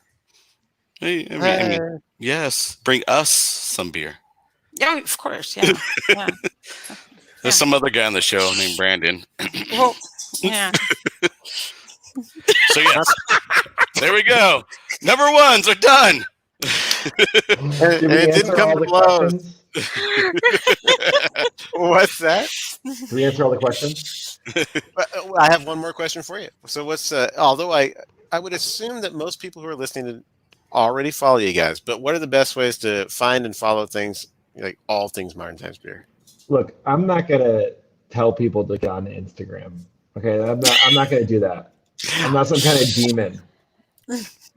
Hey, I mean, yes, bring us some beer. Yeah, of course. Yeah. There's some other guy on the show named Brandon. Well, yeah. So yes, there we go. Number ones are done. It didn't come to blows. What's that? Did we answer all the questions? I have one more question for you. So what's although I would assume that most people who are listening already follow you guys, but what are the best ways to find and follow things, like all things Modern Times Beer? Look, I'm not gonna tell people to get on Instagram. Okay, I'm not gonna do that. I'm not some kind of demon.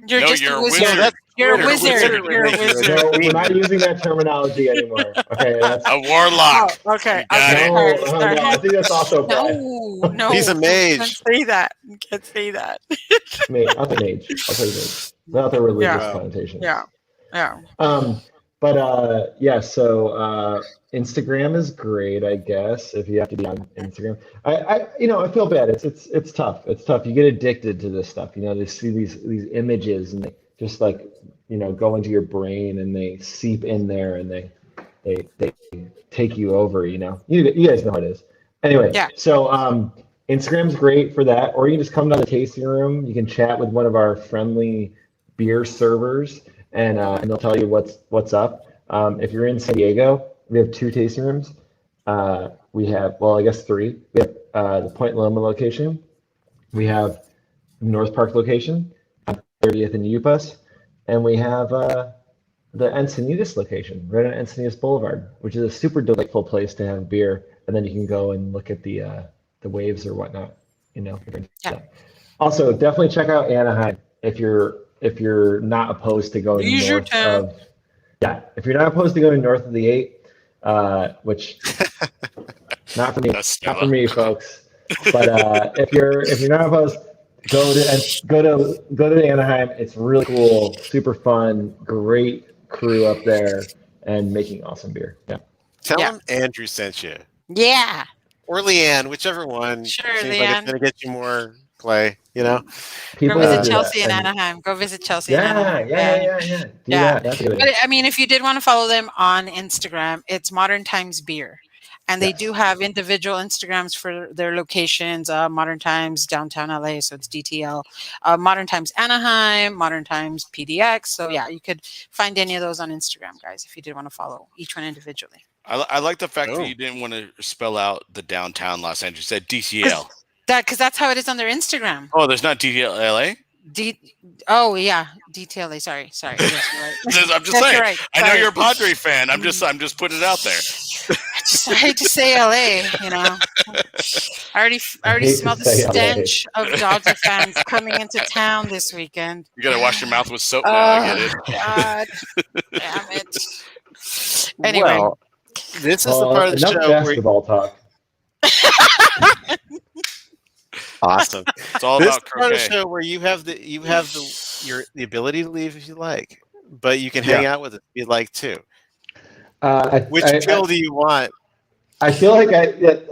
You're a wizard. You're a wizard. No, we're not using that terminology anymore. Okay, that's a warlock. Oh, okay. No, I think that's also bad. No. He's a mage. You can't say that. I'll say mage. Without the religious connotation. Yeah. So Instagram is great, I guess, if you have to be on Instagram. I feel bad. It's tough. It's tough. You get addicted to this stuff. They see these images and they just like, go into your brain and they seep in there and they take you over, You guys know how it is. Anyway, so Instagram's great for that, or you can just come down to the tasting room. You can chat with one of our friendly beer servers and they'll tell you what's up. If you're in San Diego, we have 2 tasting rooms. We have, I guess 3. We have the Point Loma location. We have the North Park location, 30th and Upas, and we have the Encinitas location, right on Encinitas Boulevard, which is a super delightful place to have beer, and then you can go and look at the waves or whatnot. Also, definitely check out Anaheim if you're not opposed to going north of. Yeah, if you're not opposed to going north of the 8, which not for me, folks. But if you're not opposed, Go to Anaheim. It's really cool, super fun, great crew up there, and making awesome beer. Yeah. Tell them Andrew sent you. Yeah. Or Leanne, whichever one. Sure, seems Leanne. like it's going to get you more play, Go visit Chelsea in Anaheim. Go visit Chelsea in Anaheim. Yeah. Do that. That's good. But I mean, if you did want to follow them on Instagram, it's Modern Times Beer. And they do have individual Instagrams for their locations, Modern Times Downtown LA, so it's DTL, Modern Times Anaheim, Modern Times PDX. So yeah, you could find any of those on Instagram, guys, if you did want to follow each one individually. I like the fact that you didn't want to spell out the downtown Los Angeles. You said DTL. Because that's how it is on their Instagram. Oh, there's not DTL LA? DTLA. Sorry. Yes, you're right. I'm just saying. Right. I know you're a Padre fan. I'm just putting it out there. I hate to say LA, I already smell the stench of Dodger fans coming into town this weekend. You gotta wash your mouth with soap now. I get it. God damn it. Anyway, this is the part of the show basketball talk. Awesome. It's all this about part of the show where you have the ability to leave if you like, but you can hang out with it if you'd like too. Which pill do you want? I feel like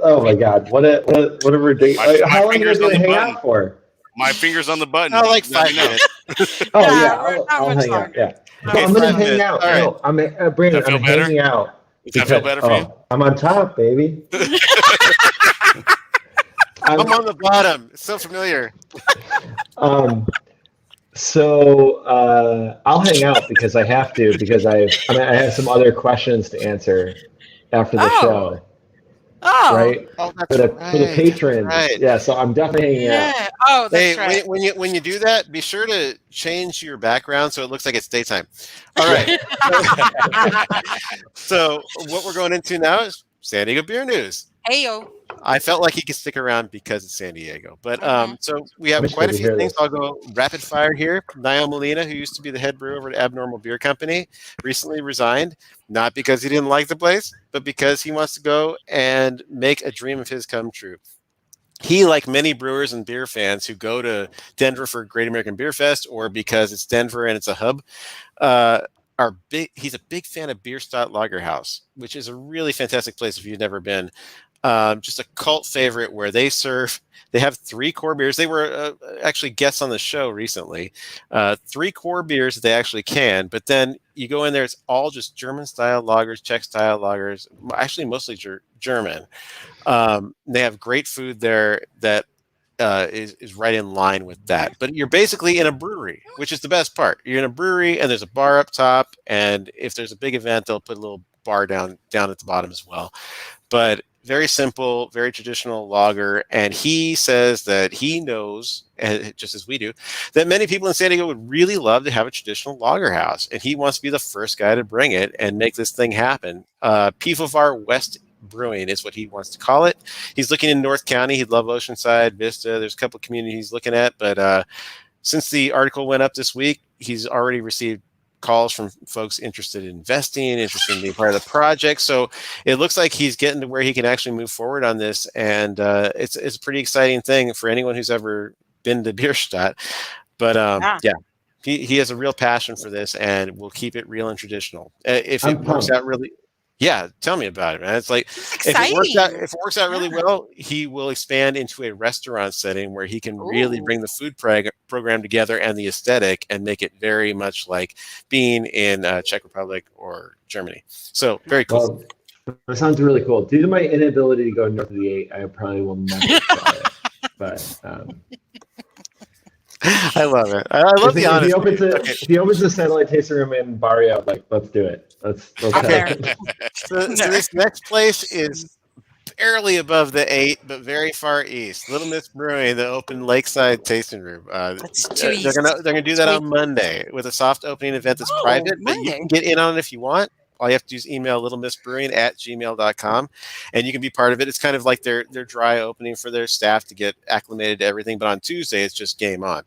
oh my God, what a ridiculous. How long are you going to hang out for? My finger's on the button. Oh, like 5 minutes. I'll hang out. Yeah. Okay, I'm going to hang out. Right. No, Brandon, I'm hanging out. Does that feel better for you? I'm on top, baby. I'm on the bottom. It's so familiar. So I'll hang out because I have to, because I have some other questions to answer after the show. Oh, right. Oh, that's for the patrons. Right. Yeah, so I'm definitely hanging out. Oh, that's right. When you do that, be sure to change your background so it looks like it's daytime. All right. So what we're going into now is San Diego beer news. Heyo. I felt like he could stick around because it's San Diego. But so we have quite a few things. I'll go rapid fire here. Niall Molina, who used to be the head brewer over at Abnormal Beer Company, recently resigned, not because he didn't like the place, but because he wants to go and make a dream of his come true. He, like many brewers and beer fans who go to Denver for Great American Beer Fest, or because it's Denver and it's a hub, he's a big fan of Beer Stout Lager House, which is a really fantastic place if you've never been. Just a cult favorite where they have 3 core beers. They were actually guests on the show recently. 3 core beers that they actually can, but then you go in there, it's all just German style lagers, Czech style lagers, actually mostly German. They have great food there that is right in line with that. But you're basically in a brewery, which is the best part. You're in a brewery and there's a bar up top, and if there's a big event, they'll put a little bar down at the bottom as well. But very simple, very traditional lager. And he says that he knows, just as we do, that many people in San Diego would really love to have a traditional lager house. And he wants to be the first guy to bring it and make this thing happen. Pivovar West Brewing is what he wants to call it. He's looking in North County. He'd love Oceanside, Vista. There's a couple of communities he's looking at. But since the article went up this week, he's already received calls from folks interested in investing, interested in being part of the project. So it looks like he's getting to where he can actually move forward on this. And it's a pretty exciting thing for anyone who's ever been to Bierstadt. But he has a real passion for this and will keep it real and traditional. If it works out really... Yeah, tell me about it, man. It's like if it works out really well, he will expand into a restaurant setting where he can really bring the food program together and the aesthetic and make it very much like being in Czech Republic or Germany. So very cool. Well, that sounds really cool. Due to my inability to go north of the 8, I probably will never try it. But I love it. I love the honesty. If he opens a satellite tasting room in Barrio, let's do it. Let's okay. So this next place is barely above the 8, but very far east. Little Miss Brewing, the open lakeside tasting room. They're gonna do that on Monday with a soft opening event that's private, but you can get in on it if you want. All you have to do is email littlemissbrewing@gmail.com, and you can be part of it. It's kind of like their dry opening for their staff to get acclimated to everything. But on Tuesday, it's just game on.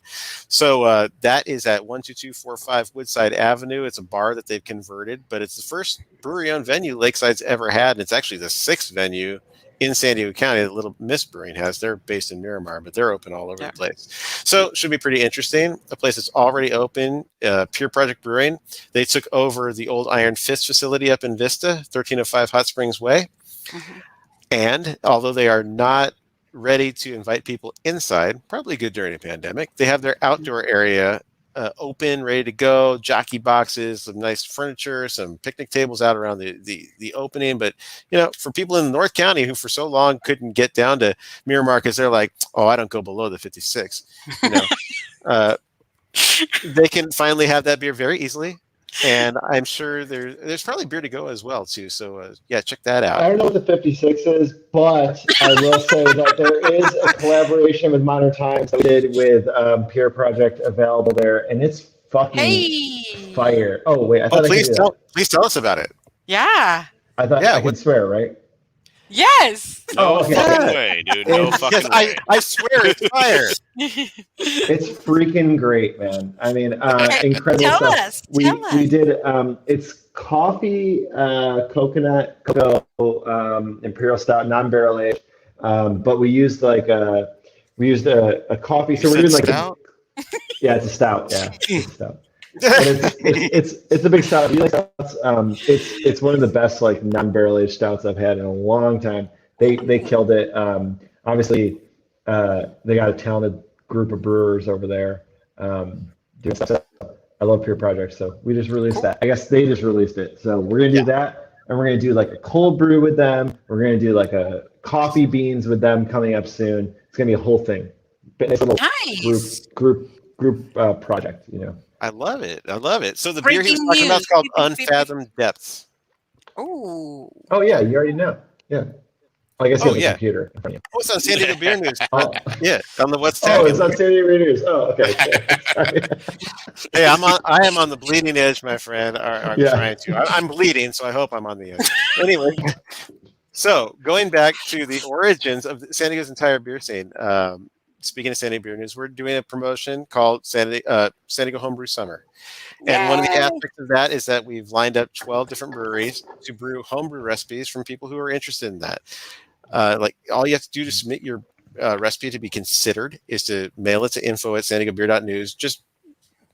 So that is at 12245 Woodside Avenue. It's a bar that they've converted, but it's the first brewery-owned venue Lakeside's ever had, and it's actually the 6th venue in San Diego County that Little Miss Brewing has. They're based in Miramar, but they're open all over the place. So should be pretty interesting. A place that's already open, Pure Project Brewing. They took over the old Iron Fist facility up in Vista, 1305 Hot Springs Way. Mm-hmm. And although they are not ready to invite people inside, probably good during a pandemic, they have their outdoor area open, ready to go, jockey boxes, some nice furniture, some picnic tables out around the opening. But, for people in North County who for so long couldn't get down to Miramar because they're like, oh, I don't go below the 56, they can finally have that beer very easily. And I'm sure there's probably beer to go as well, too. So, check that out. I don't know what the 56 is, but I will say that there is a collaboration with Modern Times that we did with Pure Project available there, and it's fucking fire. Oh, wait. Please tell us about it. Yeah. I thought I could swear, right? Yes. No fucking way, dude. No fucking way. I swear it's fire. It's freaking great, man. I mean, incredible tell stuff. Us. We did. It's coffee, coconut, cocoa, imperial stout, non-barrel aged. But we used a coffee. So we're doing stout? It's a stout. Yeah, it's a stout. But it's a big stout. If you like stouts, it's one of the best non-barrel aged stouts I've had in a long time. They killed it. Obviously, they got a talented group of brewers over there. Doing stuff. I love Pure Project, so we just released that. I guess they just released it, so we're gonna do that, and we're gonna do a cold brew with them. We're gonna do a coffee beans with them coming up soon. It's gonna be a whole thing. Nice. Group project. I love it. So the beer he was talking about is called Unfathomed Depths. Oh yeah, you already know. Yeah. I guess you have a computer in front of you. Oh, it's on San Diego Beer News. Yeah, on the What's Talking. Oh, it's on San Diego Beer News. Oh, okay. Hey, I am on the bleeding edge, my friend. Trying to. I'm bleeding, so I hope I'm on the edge. Anyway, so going back to the origins of San Diego's entire beer scene. Speaking of San Diego Beer News, we're doing a promotion called San Diego Homebrew Summer. And one of the aspects of that is that we've lined up 12 different breweries to brew homebrew recipes from people who are interested in that. All you have to do to submit your recipe to be considered is to mail it to info@sandiegobeer.news. Just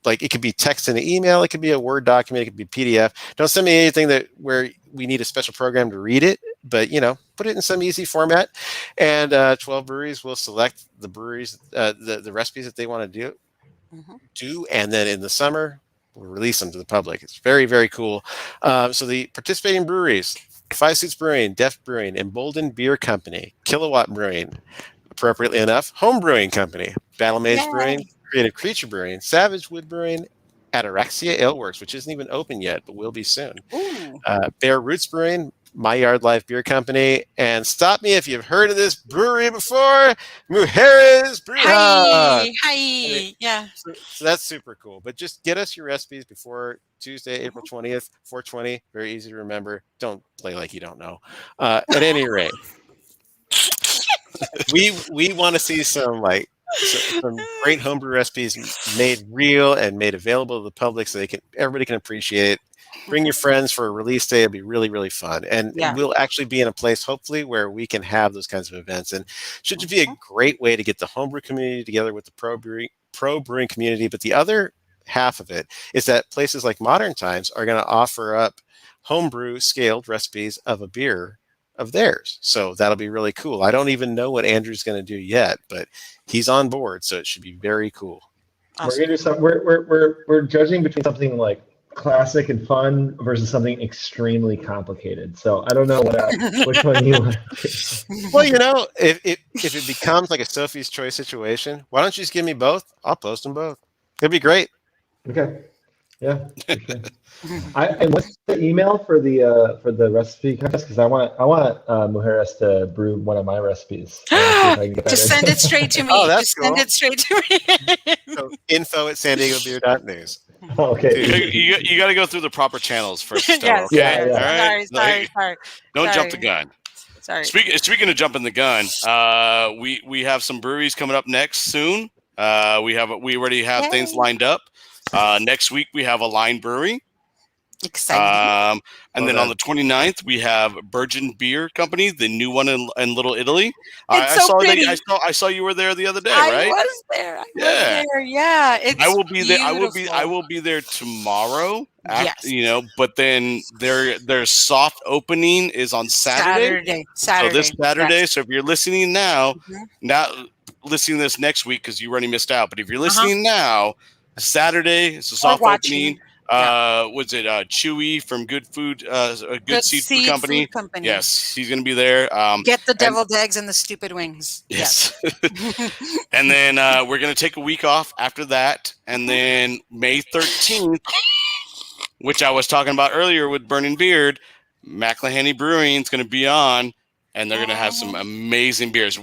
it could be text in an email, it could be a Word document, it could be PDF. Don't send me anything where we need a special program to read it, but put it in some easy format. And 12 breweries will select the breweries, the recipes that they want to do, and then in the summer we'll release them to the public. It's very, very cool. So the participating breweries: Five Suits Brewing, Def Brewing, Emboldened Beer Company, Kilowatt Brewing, appropriately enough, Home Brewing Company, Battle Mage Brewing, Creative Creature Brewing, Savage Wood Brewing, Ataraxia Ale Works, which isn't even open yet, but will be soon. Bear Roots Brewing, My Yard Life Beer Company, and stop me if you've heard of this brewery before, Mujeres Brew Hub. Hi. Yeah. So that's super cool. But just get us your recipes before Tuesday, April 20th, 420. Very easy to remember. Don't play like you don't know. At any rate, we want to see some great homebrew recipes made real and made available to the public so everybody can appreciate it. Bring your friends for a release day. It'll be really, really fun. And we'll actually be in a place, hopefully, where we can have those kinds of events. And should just be a great way to get the homebrew community together with the pro brewing community. But the other half of it is that places like Modern Times are going to offer up homebrew scaled recipes of a beer of theirs. So that'll be really cool. I don't even know what Andrew's going to do yet, but he's on board. So it should be very cool. Awesome. We're going to do something. We're judging between something classic and fun versus something extremely complicated. So I don't know which one you want. Well, if it becomes like a Sophie's Choice situation, why don't you just give me both? I'll post them both. It'd be great. Okay. Yeah. For sure. And what's the email for the recipe contest? Because I want Mujeres to brew one of my recipes. Just send it straight to me. Oh, that's cool. Send it straight to me. So info@sandiegobeer.news. Okay. You got to go through the proper channels first. Yes. Okay. Yeah. All right. Sorry. Don't jump the gun. Sorry. Speaking of jumping the gun, we have some breweries coming up next soon. We already have things lined up. Next week we have a Line Brewery. Exciting. And then on the 29th, we have Virgin Beer Company, the new one in Little Italy. It's so pretty. I saw you were there the other day, I right? was there. Yeah. It's I will be there. beautiful. I will be there tomorrow. Yes. But then their soft opening is on Saturday. So this Saturday. Yes. So if you're listening now, not listening to this next week because you already missed out. But if you're listening now, Saturday it's a soft opening. Was it Chewy from Good Food, Good Seed Food Company? Yes, he's going to be there. Get the deviled eggs and the stupid wings. Yes. And then we're going to take a week off after that. And then May 13th, which I was talking about earlier with Burning Beard, McLahany Brewing is going to be on, and they're going to have some amazing beers.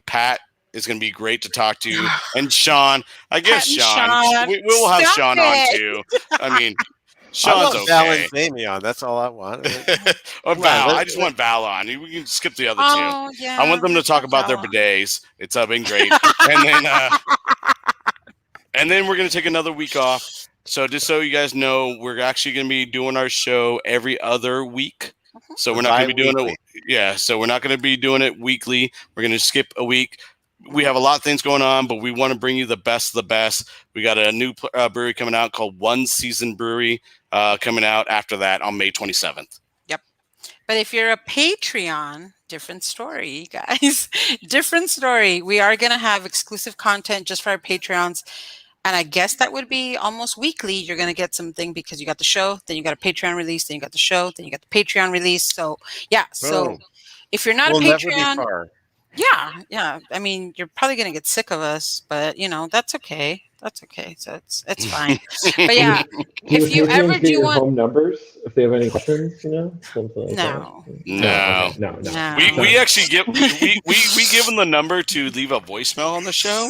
Pat is going to be great to talk to, and Sean. I guess Sean. We will have Sean on too. I mean, Sean's okay. Val and Jamie on. That's all I want. Or Val. I just want Val on. We can skip the other two. Yeah, I want them to talk about their bidets. It's been great. And then we're going to take another week off. So just so you guys know, we're actually going to be doing our show every other week. So we're not going to be doing it. Yeah. So we're not going to be doing it weekly. We're going to skip a week. We have a lot of things going on, but we want to bring you the best of the best. We got a new brewery coming out called One Season Brewery coming out after that on May 27th. Yep. But if you're a Patreon, different story, guys. Different story. We are going to have exclusive content just for our Patreons. And I guess that would be almost weekly. You're going to get something because you got the show, then you got a Patreon release, then you got the show, then you got the Patreon release. So, yeah. So if you're not a Patreon... Yeah. I mean, you're probably going to get sick of us, but that's okay. That's okay. So it's fine. But yeah, if you ever do want home numbers, if they have any questions, something like no. We actually give we give them the number to leave a voicemail on the show,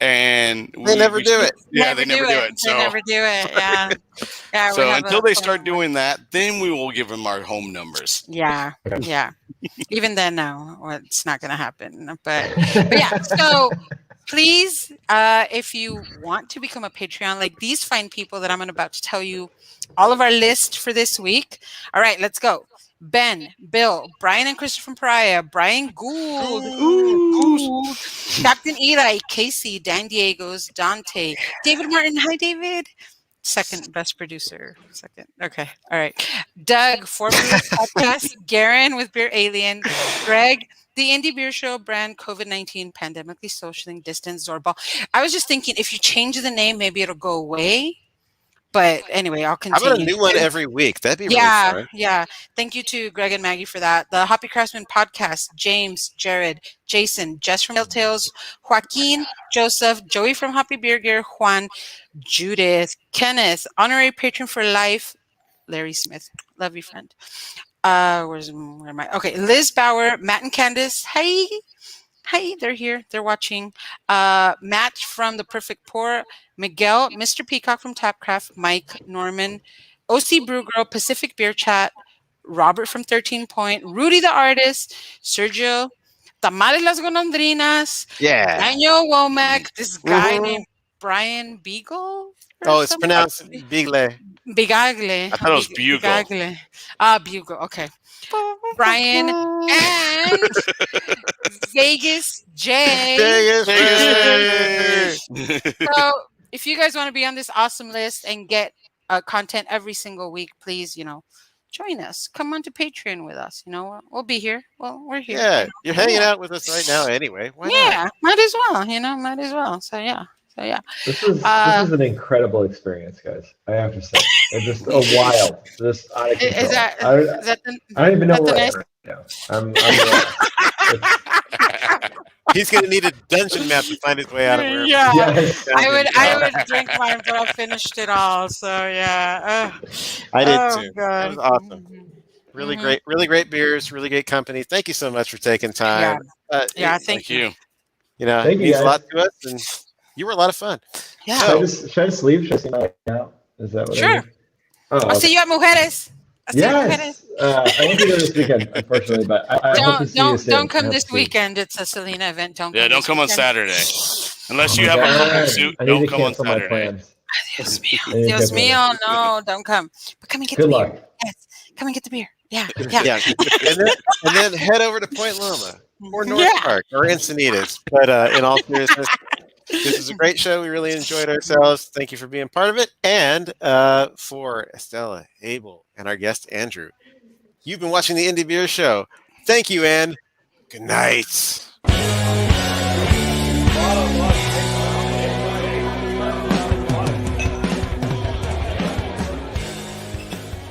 and they never do it. Yeah, they never do it. They never do it. Yeah. So until they start doing that, then we will give them our home numbers. Yeah. Even then, no, it's not going to happen. But yeah, so please, if you want to become a Patreon, like these fine people that I'm about to tell you all of our list for this week. All right, let's go. Ben, Bill, Brian and Christopher Pariah, Brian Gould, Captain Eli, Casey, Dan Diegos, Dante, David Martin. Hi, David. Second best producer. Second. Okay. All right. Doug, For Beer Podcast, Garen with Beer Alien, Greg, the Indie Beer Show brand, COVID-19, pandemically socially distance, Zorball. I was just thinking if you change the name, maybe it'll go away. But anyway, I'll continue. How about a new one every week? That'd be really fun. Yeah. Thank you to Greg and Maggie for that. The Hoppy Craftsman Podcast, James, Jared, Jason, Jess from Tales, Joaquin, Joseph, Joey from Hoppy Beer Gear, Juan, Judith, Kenneth, honorary patron for life, Larry Smith. Love you, friend. Where am I? Okay, Liz Bauer, Matt and Candace. Hi, they're here. They're watching. Matt from The Perfect Pour, Miguel, Mr. Peacock from Tapcraft, Mike, Norman, OC Brew Girl, Pacific Beer Chat, Robert from 13 Point, Rudy the Artist, Sergio, Tamales Las Golondrinas, Daniel Womack, this guy named Brian Beagle. It's pronounced Bigle. Bigagle. I thought it was Bugle. Bigagle. Bugle. Okay. Brian and Vegas J. So if you guys want to be on this awesome list and get content every single week, please, join us. Come on to Patreon with us. We'll be here. Well, we're here. Yeah, you're hanging out with us right now anyway. Why not? Might as well. Might as well. So yeah. This is an incredible experience, guys. I have to say, it's just wild. Just out of control. I don't even know where I am right now. I'm He's gonna need a dungeon map to find his way out of where. Yeah, I would drink mine, but I finished it all. So yeah, I did too. God. That was awesome. Really great beers, really great company. Thank you so much for taking time. Thank you. It means a lot to us, and you were a lot of fun. Yeah. Should I just leave? Should I see my out? Is that what? Sure. I'll see you at Mujeres. Yes. I won't be there this weekend, unfortunately, but I hope to see you soon. Don't come this weekend. It's a Selena event. Don't come on Saturday. Unless you have a purple suit, don't come on Saturday. Dios mío. Dios mío. No, don't come. But come and get the beer. Good luck. Yes. Come and get the beer. Yeah. And then head over to Point Loma or North Park or Encinitas. But in all seriousness, this is a great show. We really enjoyed ourselves. Thank you for being part of it. And for Estella, Abel, and our guest, Andrew, you've been watching the Indie Beer Show. Thank you, and good night.